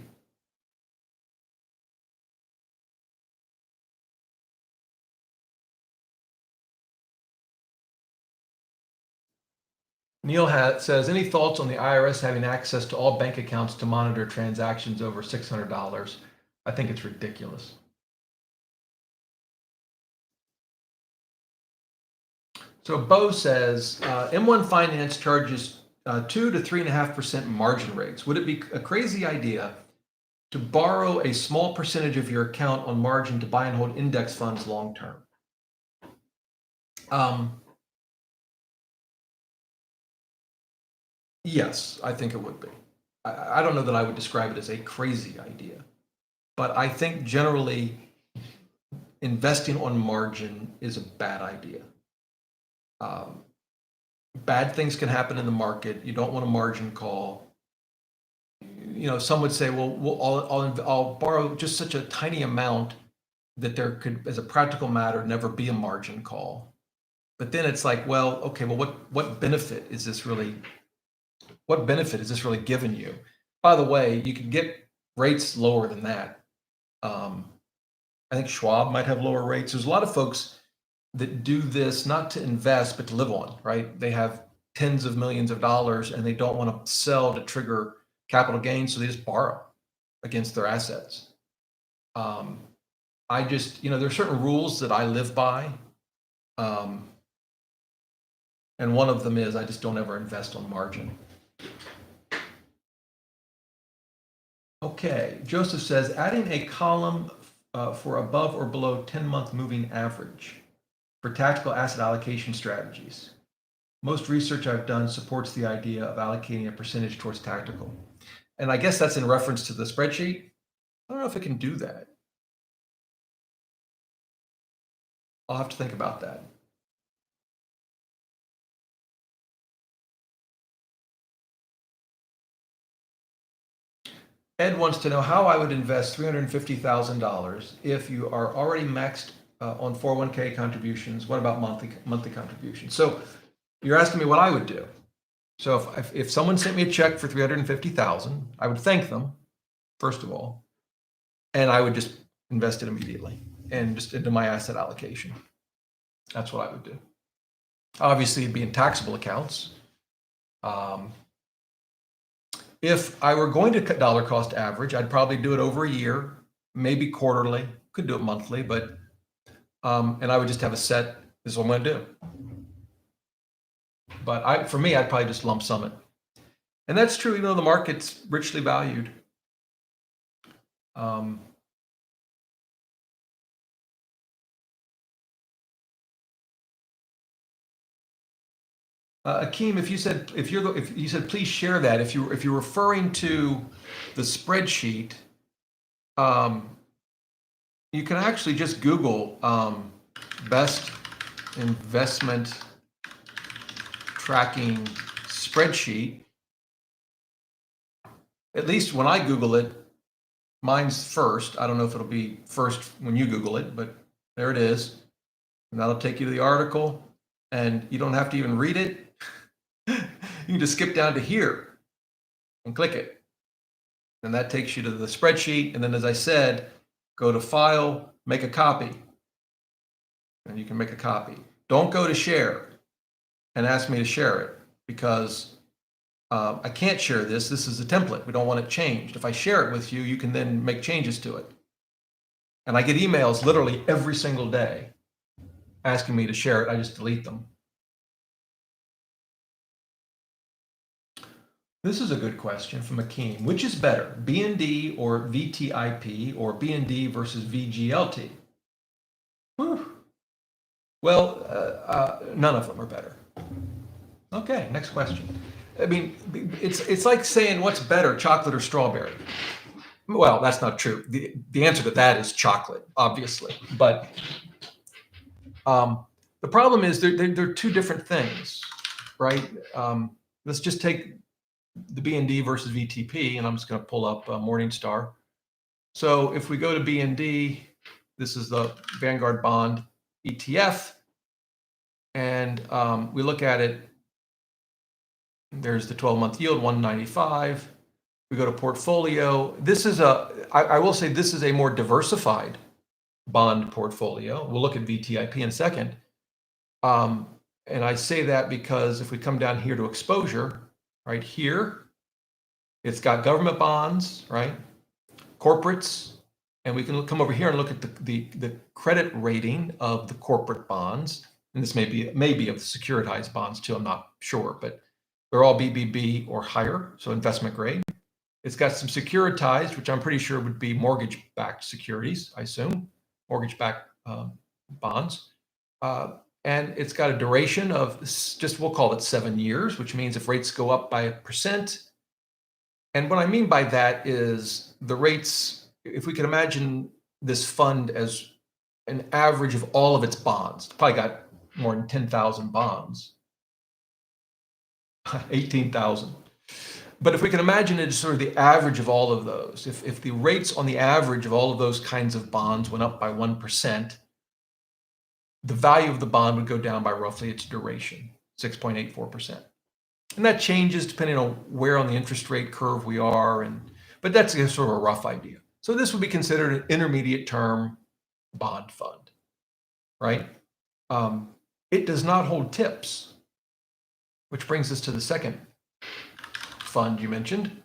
Neil says, any thoughts on the IRS having access to all bank accounts to monitor transactions over $600? I think it's ridiculous. So Bo says, M1 Finance charges 2 to 3.5% margin rates. Would it be a crazy idea to borrow a small percentage of your account on margin to buy and hold index funds long term? Yes, I think it would be. I don't know that I would describe it as a crazy idea, but I think generally investing on margin is a bad idea. Bad things can happen in the market. You don't want a margin call. You know, some would say, well, I'll borrow just such a tiny amount that there could, as a practical matter, never be a margin call. But then it's like, well, okay, well, what benefit is this really? What benefit is this really giving you? By the way, you can get rates lower than that. I think Schwab might have lower rates. There's a lot of folks that do this not to invest, but to live on, right? They have tens of millions of dollars and they don't want to sell to trigger capital gains, so they just borrow against their assets. I just, there are certain rules that I live by. And one of them is I just don't ever invest on margin. Okay, Joseph says, adding a column for above or below 10-month moving average for tactical asset allocation strategies. Most research I've done supports the idea of allocating a percentage towards tactical. And I guess that's in reference to the spreadsheet. I don't know if it can do that. I'll have to think about that. Ed wants to know how I would invest $350,000 if you are already maxed on 401k contributions. What about monthly contributions? So you're asking me what I would do. So if someone sent me a check for $350,000, I would thank them, first of all, and I would just invest it immediately and just into my asset allocation. That's what I would do. Obviously, it'd be in taxable accounts. If I were going to cut dollar cost average, I'd probably do it over a year, maybe quarterly, could do it monthly, but, and I would just have a set, this is what I'm going to do. But for me, I'd probably just lump sum it. And that's true, even though the market's richly valued. Akeem, if you said please share that, if you're referring to the spreadsheet, you can actually just Google best investment tracking spreadsheet, at least when I Google it, mine's first. I don't know if it'll be first when you Google it, but there it is. And that'll take you to the article, and you don't have to even read it. You can just skip down to here and click it. And that takes you to the spreadsheet. And then, as I said, go to File, make a copy. And you can make a copy. Don't go to Share and ask me to share it, because I can't share this. This is a template. We don't want it changed. If I share it with you, you can then make changes to it. And I get emails literally every single day asking me to share it. I just delete them. This is a good question from Akeem. Which is better, BND or VTIP, or BND versus VGLT? Whew. Well, none of them are better. Okay, next question. I mean, it's like saying what's better, chocolate or strawberry? Well, that's not true. The answer to that is chocolate, obviously. But the problem is they're two different things, right? Let's just take the BND versus VTP, and I'm just going to pull up Morningstar. So if we go to BND, this is the Vanguard Bond ETF, and we look at it. There's the 12-month yield, 195. We go to portfolio. This is I will say this is a more diversified bond portfolio. We'll look at VTIP in a second. And I say that because if we come down here to exposure, right here, it's got government bonds, right? Corporates, and we can come over here and look at the credit rating of the corporate bonds. And this may be of the securitized bonds too, I'm not sure, but they're all BBB or higher, so investment grade. It's got some securitized, which I'm pretty sure would be mortgage-backed securities, I assume, mortgage-backed bonds. And it's got a duration of just, we'll call it 7 years, which means if rates go up by 1%. And what I mean by that is the rates, if we can imagine this fund as an average of all of its bonds, it's probably got more than 10,000 bonds. 18,000. But if we can imagine it as sort of the average of all of those, if the rates on the average of all of those kinds of bonds went up by 1%, the value of the bond would go down by roughly its duration, 6.84%. And that changes depending on where on the interest rate curve we are, but that's sort of a rough idea. So this would be considered an intermediate term bond fund, right? It does not hold tips, which brings us to the second fund you mentioned.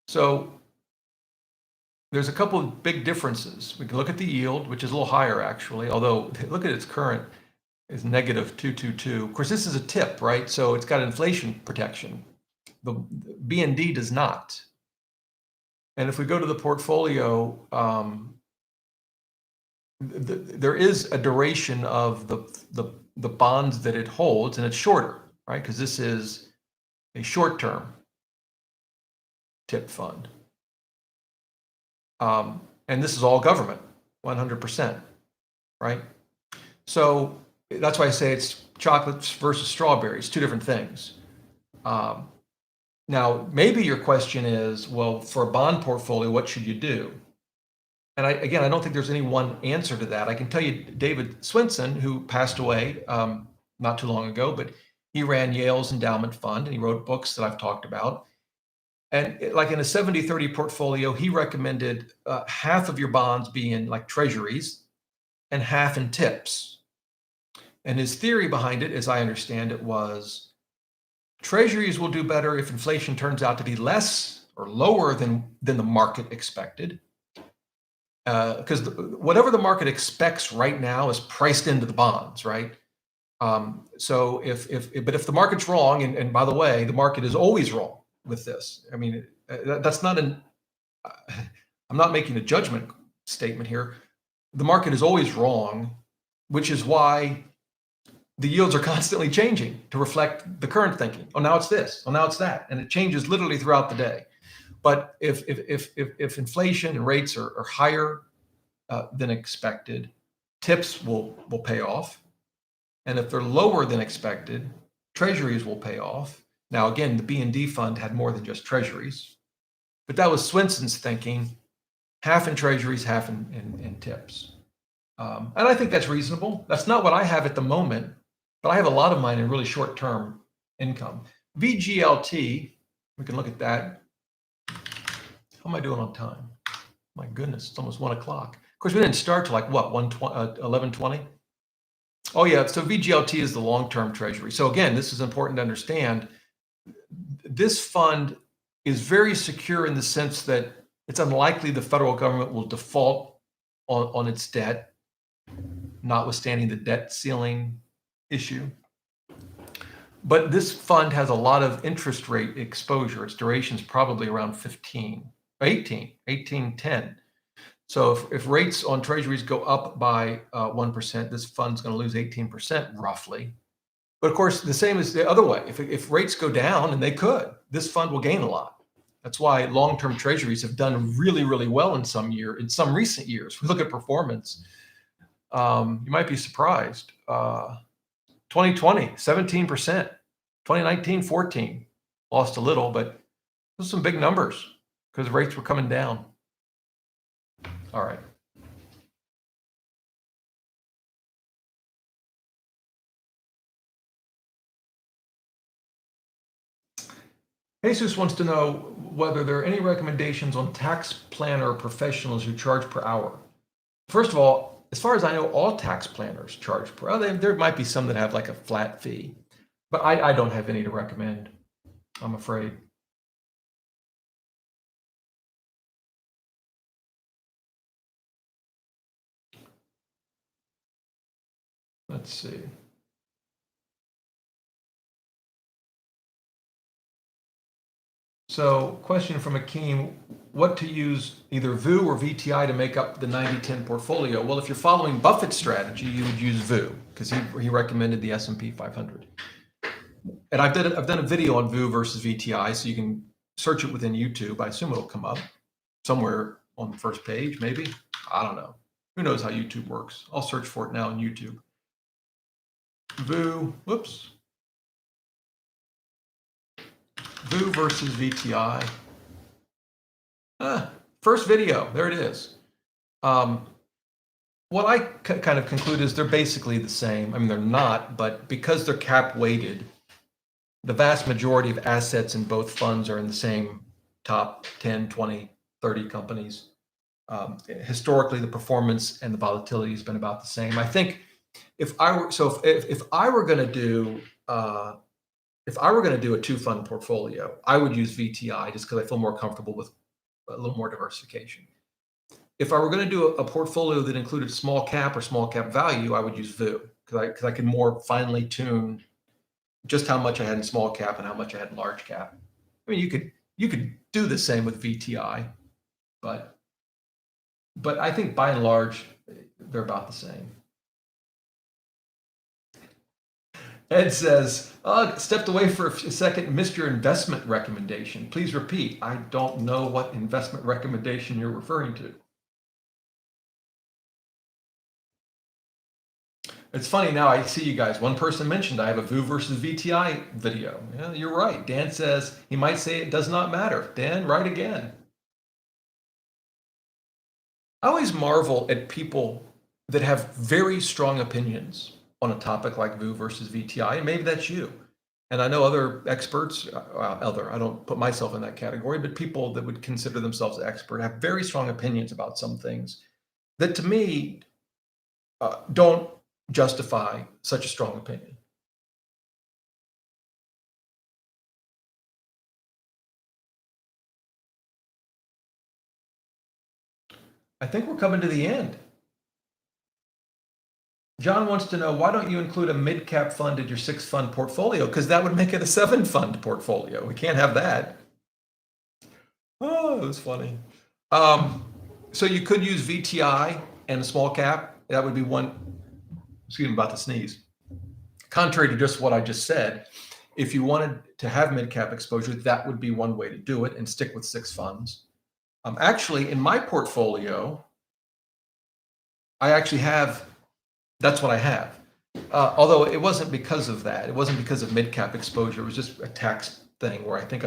So there's a couple of big differences. We can look at the yield, which is a little higher actually, although look at its current is negative 222. Of course, this is a tip, right? So it's got inflation protection. The BND does not. And if we go to the portfolio, there is a duration of the bonds that it holds, and it's shorter, right? Because this is a short-term tip fund. And this is all government, 100%, right? So that's why I say it's chocolates versus strawberries, two different things. Now, maybe your question is, well, for a bond portfolio, what should you do? And I don't think there's any one answer to that. I can tell you David Swinson, who passed away not too long ago, but he ran Yale's endowment fund and he wrote books that I've talked about. And like in a 70-30 portfolio, he recommended half of your bonds be in like treasuries and half in tips. And his theory behind it, as I understand it, was treasuries will do better if inflation turns out to be less or lower than the market expected. Because whatever the market expects right now is priced into the bonds, right? So if the market's wrong, and by the way, the market is always wrong with this. I mean, that's not I'm not making a judgment statement here. The market is always wrong, which is why the yields are constantly changing to reflect the current thinking. Oh, now it's this. Oh, now it's that, and it changes literally throughout the day. But if inflation and rates are higher than expected, tips will pay off, and if they're lower than expected, treasuries will pay off. Now, again, the B&D fund had more than just treasuries, but that was Swinson's thinking, half in treasuries, half in tips. And I think that's reasonable. That's not what I have at the moment, but I have a lot of mine in really short-term income. VGLT, we can look at that. How am I doing on time? My goodness, it's almost 1 o'clock. Of course, we didn't start till like what, 11:20? Oh yeah, so VGLT is the long-term treasury. So again, this is important to understand. This fund is very secure in the sense that it's unlikely the federal government will default on its debt, notwithstanding the debt ceiling issue. But this fund has a lot of interest rate exposure. Its duration is probably around 18, 10. So if rates on treasuries go up by 1%, this fund's going to lose 18% roughly. But of course, the same is the other way. If rates go down, and they could, this fund will gain a lot. That's why long-term treasuries have done really, really well in some recent years. If we look at performance, you might be surprised. 2020, 17%. 2019, 14. Lost a little, but those are some big numbers because rates were coming down. All right. Jesus wants to know whether there are any recommendations on tax planner professionals who charge per hour. First of all, as far as I know, all tax planners charge per hour. There might be some that have like a flat fee, but I don't have any to recommend, I'm afraid. Let's see. So question from Akeem, what to use either VU or VTI to make up the 90-10 portfolio? Well, if you're following Buffett's strategy, you would use VU because he recommended the S&P 500. And I've done a video on VU versus VTI, so you can search it within YouTube. I assume it'll come up somewhere on the first page, maybe. I don't know. Who knows how YouTube works? I'll search for it now on YouTube. VU, whoops. VU versus VTI. First video, there it is. What I kind of conclude is they're basically the same. I mean, they're not, but because they're cap weighted, the vast majority of assets in both funds are in the same top 10, 20, 30 companies. Historically, the performance and the volatility has been about the same. I think if I were going to do a two-fund portfolio, I would use VTI just because I feel more comfortable with a little more diversification. If I were going to do a portfolio that included small cap or small cap value, I would use VU because I can more finely tune just how much I had in small cap and how much I had in large cap. I mean, you could do the same with VTI, but I think by and large they're about the same. Ed says, stepped away for a second, missed your investment recommendation. Please repeat. I don't know what investment recommendation you're referring to. It's funny now, I see you guys. One person mentioned I have a VU versus VTI video. Yeah, you're right. Dan says he might say it does not matter. Dan, right again. I always marvel at people that have very strong opinions on a topic like VU versus VTI, and maybe that's you. And I know other experts, I don't put myself in that category, but people that would consider themselves expert have very strong opinions about some things that to me don't justify such a strong opinion. I think we're coming to the end. John wants to know, why don't you include a mid-cap fund in your 6-fund portfolio? Because that would make it a 7-fund portfolio. We can't have that. Oh, that was funny. So you could use VTI and a small cap. That would be one. Excuse me, about to sneeze. Contrary to just what I just said, if you wanted to have mid-cap exposure, that would be one way to do it and stick with 6 funds. Actually, in my portfolio, I actually have, that's what I have. Although it wasn't because of that. It wasn't because of mid-cap exposure. It was just a tax thing where I think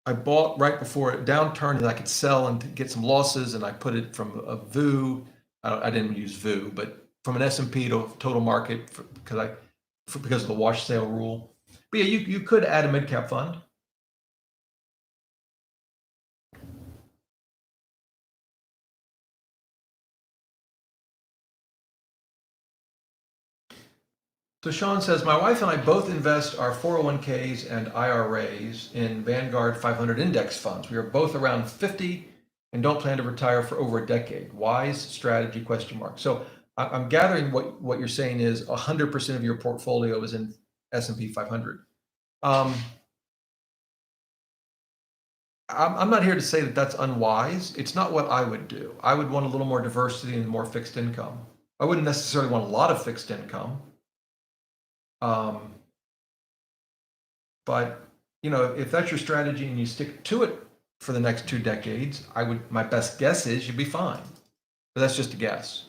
I bought right before it downturned and I could sell and get some losses, and I put it from a VU. I didn't use VU, but from an S&P to total market because of the wash sale rule. But yeah, you could add a mid cap fund. So Sean says, my wife and I both invest our 401ks and IRAs in Vanguard 500 index funds. We are both around 50 and don't plan to retire for over a decade. Wise strategy, question mark. So I'm gathering what you're saying is 100% of your portfolio is in S&P 500. I'm not here to say that that's unwise. It's not what I would do. I would want a little more diversity and more fixed income. I wouldn't necessarily want a lot of fixed income. But if that's your strategy and you stick to it for the next 2 decades, my best guess is you'd be fine. But that's just a guess.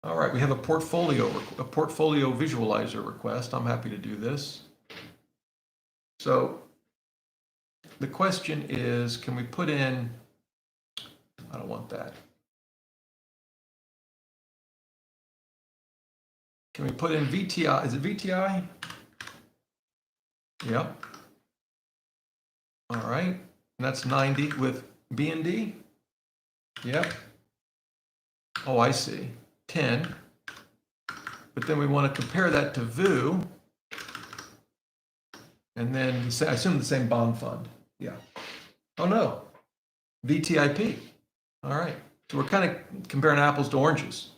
All right, we have a portfolio visualizer request. I'm happy to do this. So the question is, can we put in, I don't want that. Can we put in VTI? Is it VTI? Yep. All right, and that's 90 with BND. Yep. Oh, I see. 10. But then we want to compare that to VU. And then I assume the same bond fund. Yeah. Oh no. VTIP. All right. So we're kind of comparing apples to oranges.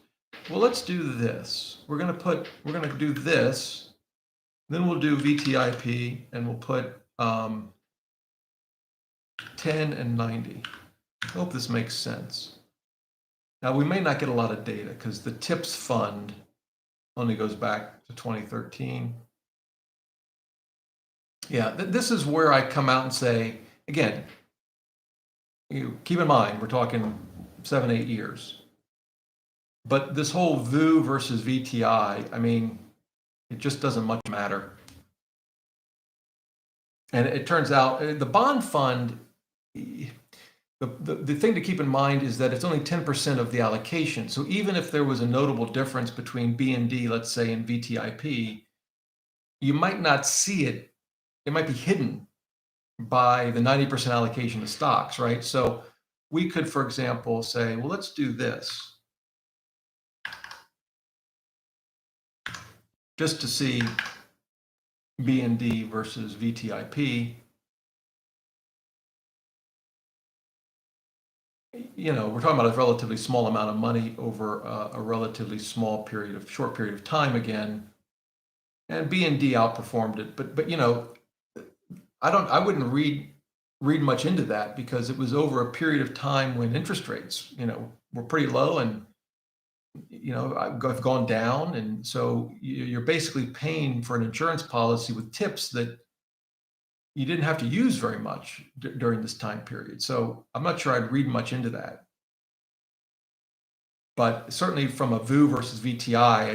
Well, let's do this. We're going to do this. Then we'll do VTIP and we'll put 10 and 90. I hope this makes sense. Now, we may not get a lot of data because the TIPS fund only goes back to 2013. Yeah, this is where I come out and say, again, keep in mind, we're talking 7-8 years. But this whole VU versus VTI, I mean, it just doesn't much matter. And it turns out the bond fund, the thing to keep in mind is that it's only 10% of the allocation. So even if there was a notable difference between BND, let's say, and VTIP, you might not see it. It might be hidden by the 90% allocation of stocks, right? So we could, for example, say, well, let's do this. Just to see BND versus VTIP. We're talking about a relatively small amount of money over a relatively short period of time again, and BND outperformed it. But I wouldn't read much into that because it was over a period of time when interest rates, were pretty low and have gone down, and so you're basically paying for an insurance policy with tips that you didn't have to use very much during this time period. So I'm not sure I'd read much into that. But certainly from a VU versus VTI,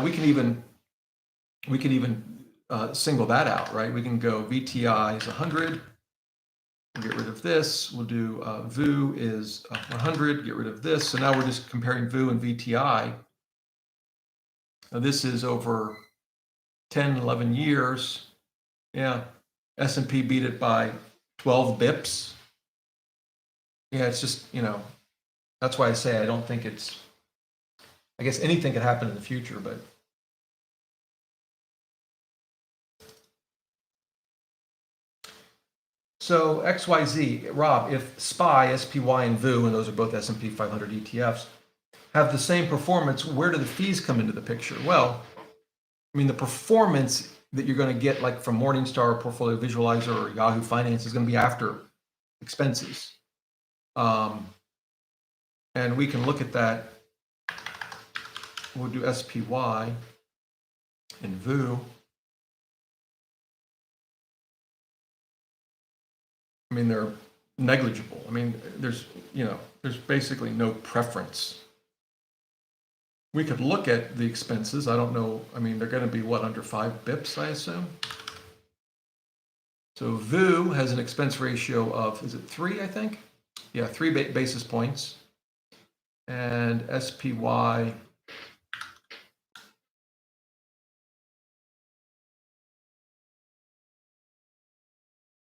we can even single that out, right? We can go VTI is 100, get rid of this. We'll do VU is 100, get rid of this. So now we're just comparing VU and VTI. Now this is over 10, 11 years. Yeah. S&P beat it by 12 bips. Yeah, it's just, that's why I say I don't think I guess anything could happen in the future, but. So XYZ, Rob, if SPY, SPY, and VU, and those are both S&P 500 ETFs, have the same performance, where do the fees come into the picture? Well, the performance that you're going to get like from Morningstar, Portfolio Visualizer, or Yahoo Finance is going to be after expenses. And we can look at that. We'll do SPY and VU. They're negligible. There's basically no preference We could look at the expenses. I don't know. I mean, they're going to be what, under 5 bips, I assume? So VU has an expense ratio of, is it 3, I think? Yeah, 3 basis points. And SPY,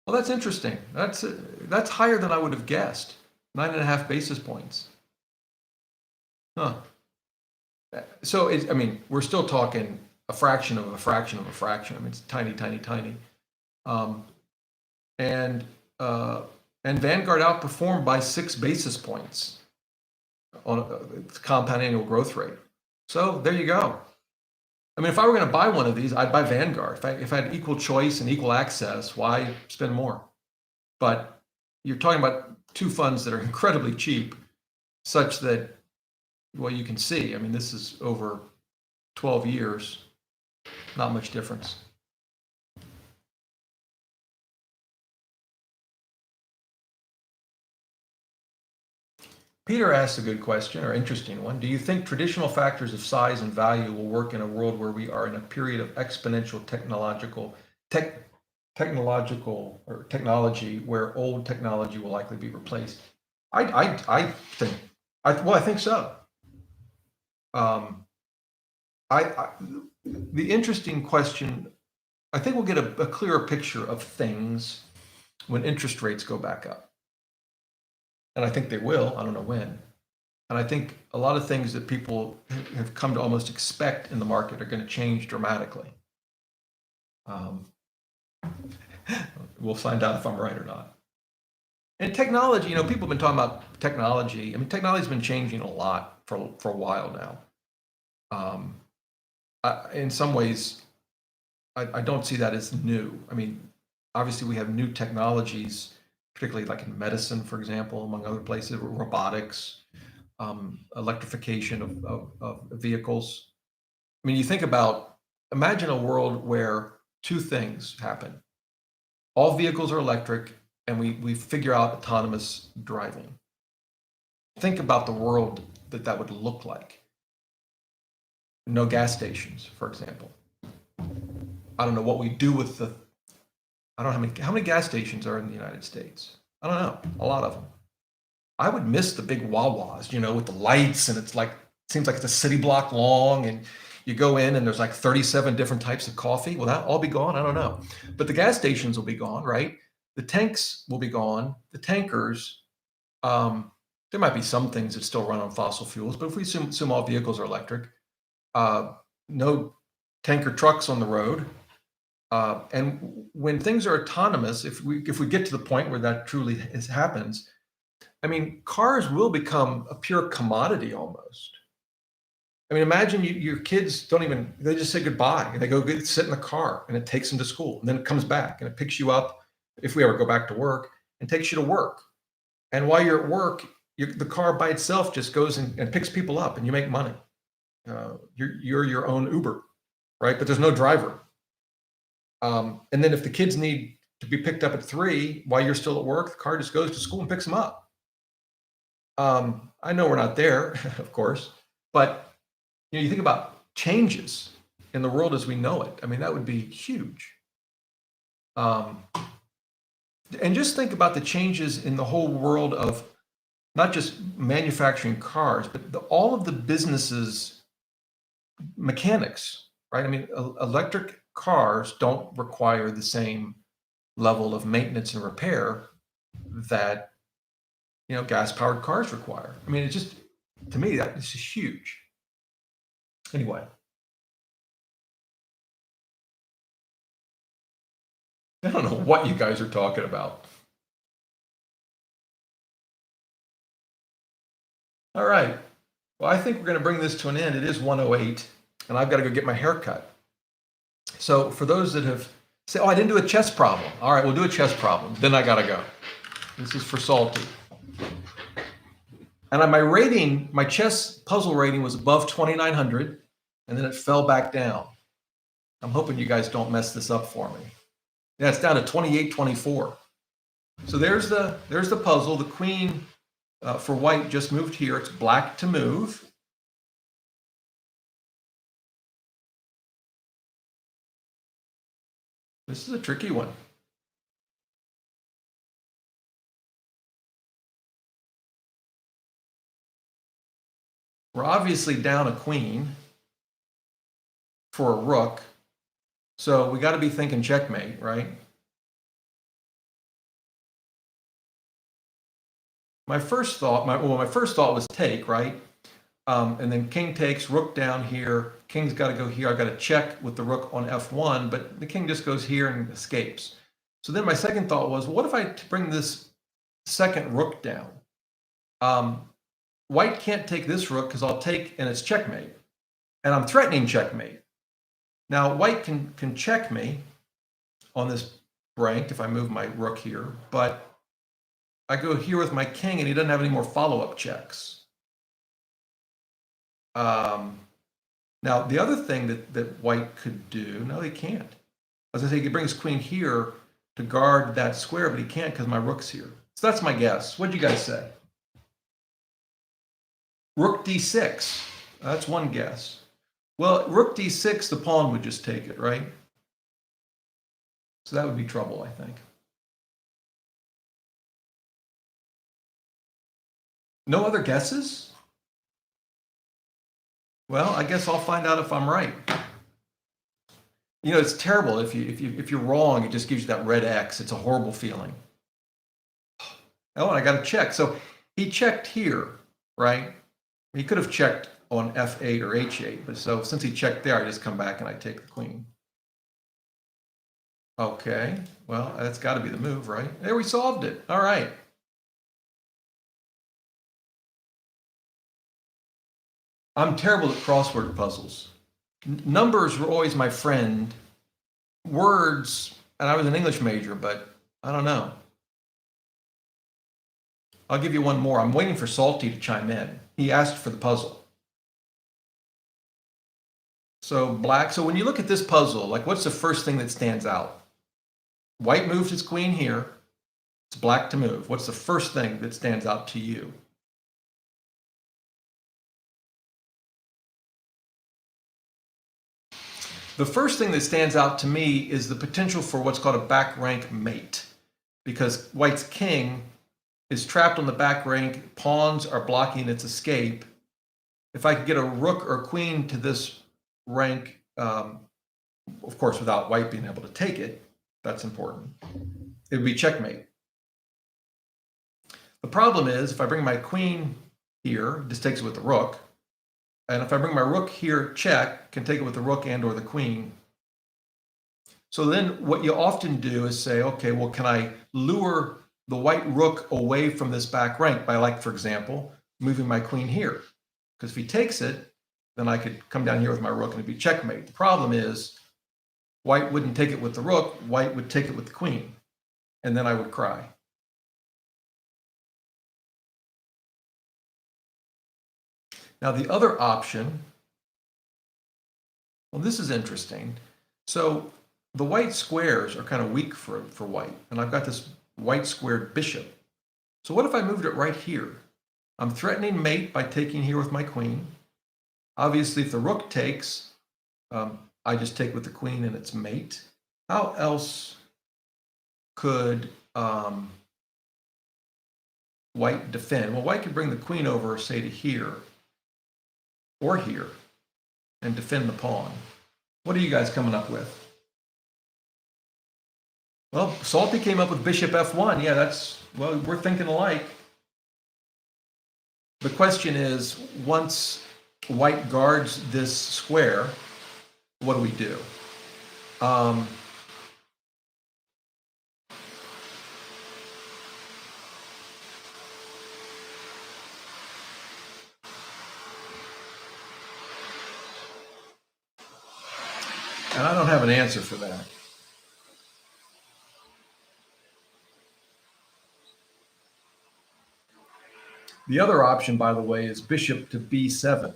well, that's interesting. That's higher than I would have guessed. 9.5 basis points. Huh. So I mean, we're still talking a fraction of a fraction of a fraction. I mean, it's tiny, tiny, tiny. And Vanguard outperformed by 6 basis points on its compound annual growth rate. So there you go. I mean, if I were going to buy one of these, I'd buy Vanguard. If I had equal choice and equal access, why spend more? But you're talking about 2 funds that are incredibly cheap, such that, well, you can see, I mean, this is over 12 years, not much difference. Peter asked a good question, or interesting one. Do you think traditional factors of size and value will work in a world where we are in a period of exponential technology where old technology will likely be replaced? I think so. The interesting question, I think we'll get a clearer picture of things when interest rates go back up. And I think they will. I don't know when. And I think a lot of things that people have come to almost expect in the market are going to change dramatically. We'll find out if I'm right or not. And technology, people have been talking about technology. I mean, technology's been changing a lot for a while now. In some ways, I don't see that as new. I mean, obviously we have new technologies, particularly like in medicine, for example, among other places, robotics, electrification of vehicles. I mean, you think about, imagine a world where 2 things happen. All vehicles are electric, and we figure out autonomous driving. Think about the world that would look like. No gas stations, for example. I don't know what we do with I don't know how many gas stations are in the United States. I don't know, a lot of them. I would miss the big Wawas, with the lights, and seems like it's a city block long, and you go in and there's like 37 different types of coffee. Will that all be gone? I don't know. But the gas stations will be gone, right? The tanks will be gone. The tankers, there might be some things that still run on fossil fuels, but if we assume all vehicles are electric, no tanker trucks on the road. And when things are autonomous, if we get to the point where that truly happens, I mean, cars will become a pure commodity almost. I mean, imagine your kids they just say goodbye and they go sit in the car, and it takes them to school, and then it comes back and it picks you up if we ever go back to work, and takes you to work. And while you're at work, the car by itself just goes and picks people up, and you make money. You're your own Uber, right? But there's no driver. And then if the kids need to be picked up at 3 while you're still at work, the car just goes to school and picks them up. I know we're not there, of course, but you think about changes in the world as we know it. I mean, that would be huge. And just think about the changes in the whole world of not just manufacturing cars, but all of the businesses, mechanics, right? I mean, electric cars don't require the same level of maintenance and repair that gas-powered cars require. I mean, to me, that is huge. Anyway, I don't know what you guys are talking about. All right. Well, I think we're going to bring this to an end. It is 1:08, and I've got to go get my hair cut. So for those that have said, I didn't do a chess problem. All right, we'll do a chess problem. Then I got to go. This is for Salty. And my chess puzzle rating was above 2,900, and then it fell back down. I'm hoping you guys don't mess this up for me. Yeah, it's down to 28-24. So there's the puzzle. The queen for white just moved here. It's black to move. This is a tricky one. We're obviously down a queen for a rook. So we got to be thinking checkmate, right? My first thought was take, right? And then king takes, rook down here. King's got to go here. I got to check with the rook on f1, but the king just goes here and escapes. So then my second thought was, what if I bring this second rook down? White can't take this rook because I'll take, and it's checkmate. And I'm threatening checkmate. Now white can check me on this rank if I move my rook here, but I go here with my king and he doesn't have any more follow-up checks. Now the other thing that white could do, no, he can't. As I say, he could bring his queen here to guard that square, but he can't because my rook's here. So that's my guess. What do you guys say? Rook d6. That's one guess. Well, rook d6, the pawn would just take it, right? So that would be trouble, I think. No other guesses? Well, I guess I'll find out if I'm right. You know, it's terrible if you're wrong. It just gives you that red X. It's a horrible feeling. Oh, and I got to check. So he checked here, right? He could have checked on f8 or h8, but so since he checked there, I just come back and I take the queen. Okay, well, that's got to be the move, right? There, we solved it. All right. I'm terrible at crossword puzzles. Numbers were always my friend. Words, and I was an English major, but I don't know. I'll give you one more. I'm waiting for Salty to chime in. He asked for the puzzle. So black, so when you look at this puzzle, like what's the first thing that stands out? White moves his queen here. It's black to move. What's the first thing that stands out to you? The first thing that stands out to me is the potential for what's called a back rank mate, because white's king is trapped on the back rank. Pawns are blocking its escape. If I could get a rook or queen to this rank, of course, without white being able to take it, that's important. It would be checkmate. The problem is if I bring my queen here, this takes it with the rook. And if I bring my rook here, check, can take it with the rook and or the queen. So then what you often do is say, okay, well, can I lure the white rook away from this back rank by, like, for example, moving my queen here? Because if he takes it, then I could come down here with my rook and it'd be checkmate. The problem is white wouldn't take it with the rook, white would take it with the queen, and then I would cry. Now the other option, well, this is interesting. So the white squares are kind of weak for white, and I've got this white squared bishop. So what if I moved it right here? I'm threatening mate by taking here with my queen. Obviously, if the rook takes, I just take with the queen and it's mate. How else could white defend? Well, white could bring the queen over, say, to here or here and defend the pawn. What are you guys coming up with? Well, Salty came up with bishop f1. Yeah, that's, well, we're thinking alike. The question is, once white guards this square, what do we do? And I don't have an answer for that. The other option, by the way, is bishop to b7.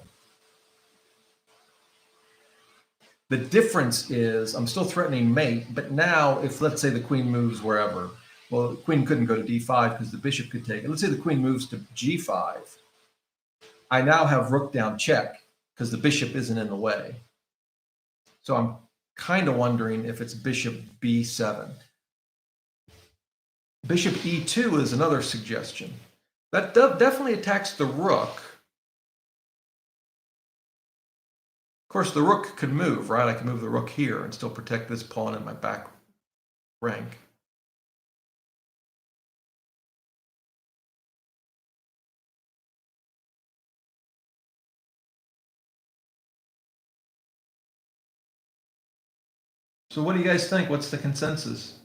The difference is I'm still threatening mate, but now if, let's say, the queen moves wherever, well, the queen couldn't go to d5 because the bishop could take it. Let's say the queen moves to g5. I now have rook down check because the bishop isn't in the way. So I'm kind of wondering if it's bishop b7. Bishop e2 is another suggestion. That definitely attacks the rook. Of course, the rook could move, right? I can move the rook here and still protect this pawn in my back rank. So what do you guys think? What's the consensus?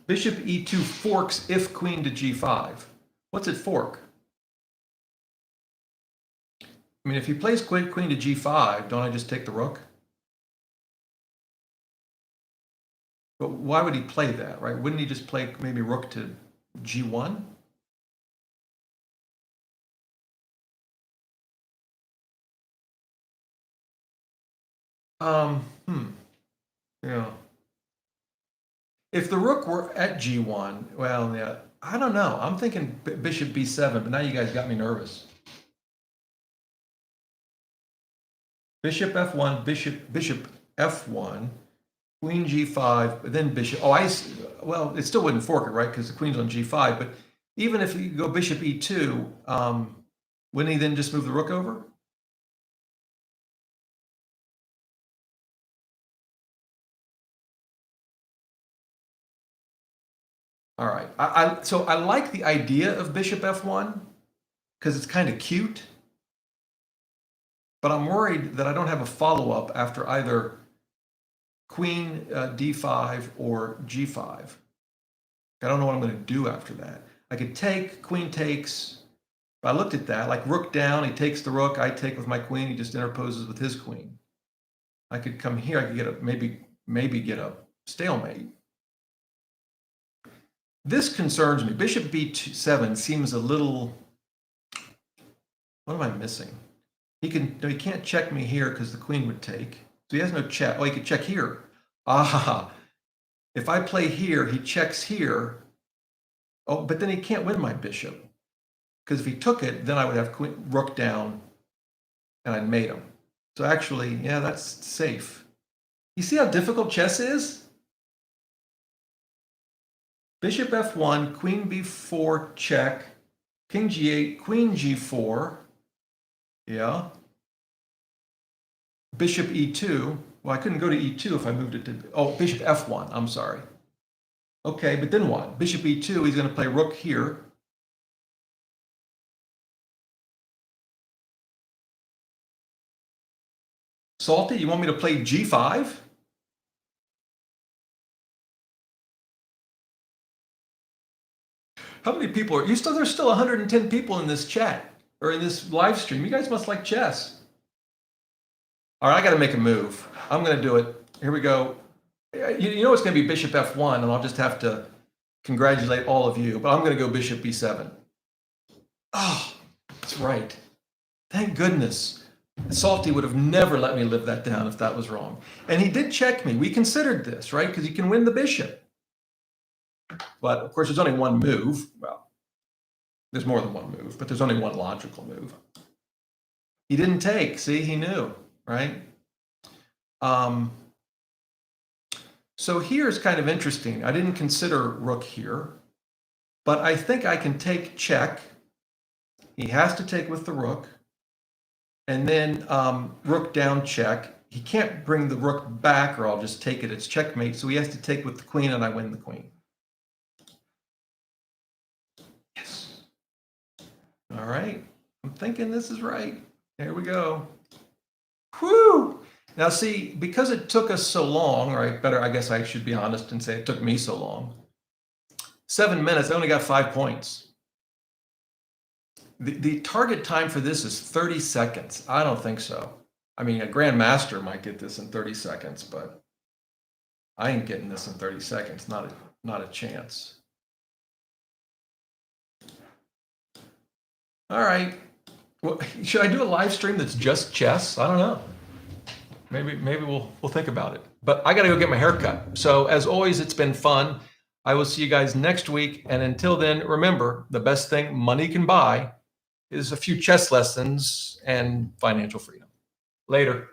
Bishop e2 forks if queen to g5. What's it fork? I mean, if he plays queen to g5, don't I just take the rook? But why would he play that, right? Wouldn't he just play maybe rook to g1? Yeah. If the rook were at g1, well, yeah, I don't know. I'm thinking bishop b7, but now you guys got me nervous. Bishop f1, bishop f1, queen g5, then bishop. Oh, well, it still wouldn't fork it, right? Because the queen's on g5. But even if you go bishop e2, wouldn't he then just move the rook over? All right. So I like the idea of bishop f1 because it's kind of cute. But I'm worried that I don't have a follow-up after either queen d5 or g5. I don't know what I'm going to do after that. I could take, queen takes. I looked at that, like rook down, he takes the rook, I take with my queen, he just interposes with his queen. I could come here, I could get a, maybe get a stalemate. This concerns me. Bishop b7 seems a little, what am I missing? He can't check me here because the queen would take. So he has no check. Oh, he could check here. Ah, if I play here, he checks here. Oh, but then he can't win my bishop. Because if he took it, then I would have queen, rook down, and I'd mate him. So actually, yeah, that's safe. You see how difficult chess is? Bishop f1, queen b4, check, king g8, queen g4. Yeah. Bishop e2. Well, I couldn't go to e2 if I moved it to, oh, bishop f1, I'm sorry. Okay, but then what? Bishop e2, he's going to play rook here. Salty, you want me to play g5? How many people are, there's still 110 people in this chat, or in this live stream. You guys must like chess. All right, I got to make a move. I'm going to do it. Here we go. You know it's going to be bishop f1, and I'll just have to congratulate all of you, but I'm going to go bishop b7. Oh, that's right. Thank goodness. Salty would have never let me live that down if that was wrong. And he did check me. We considered this, right? Because you can win the bishop. But of course, there's only one move. Well, there's more than one move, but there's only one logical move. He didn't take. See, he knew, right? So here's kind of interesting. I didn't consider rook here, but I think I can take check. He has to take with the rook. And then rook down check. He can't bring the rook back or I'll just take it. It's checkmate. So he has to take with the queen and I win the queen. Yes. All right. I'm thinking this is right. There we go. Whew. Now see, because it took us so long, or I guess I should be honest and say it took me so long. 7 minutes, I only got 5 points. The target time for this is 30 seconds. I don't think so. I mean, a grandmaster might get this in 30 seconds, but I ain't getting this in 30 seconds. Not a chance. All right. Well, should I do a live stream that's just chess? I don't know. Maybe we'll think about it. But I got to go get my hair cut. So as always, it's been fun. I will see you guys next week. And until then, remember, the best thing money can buy is a few chess lessons and financial freedom. Later.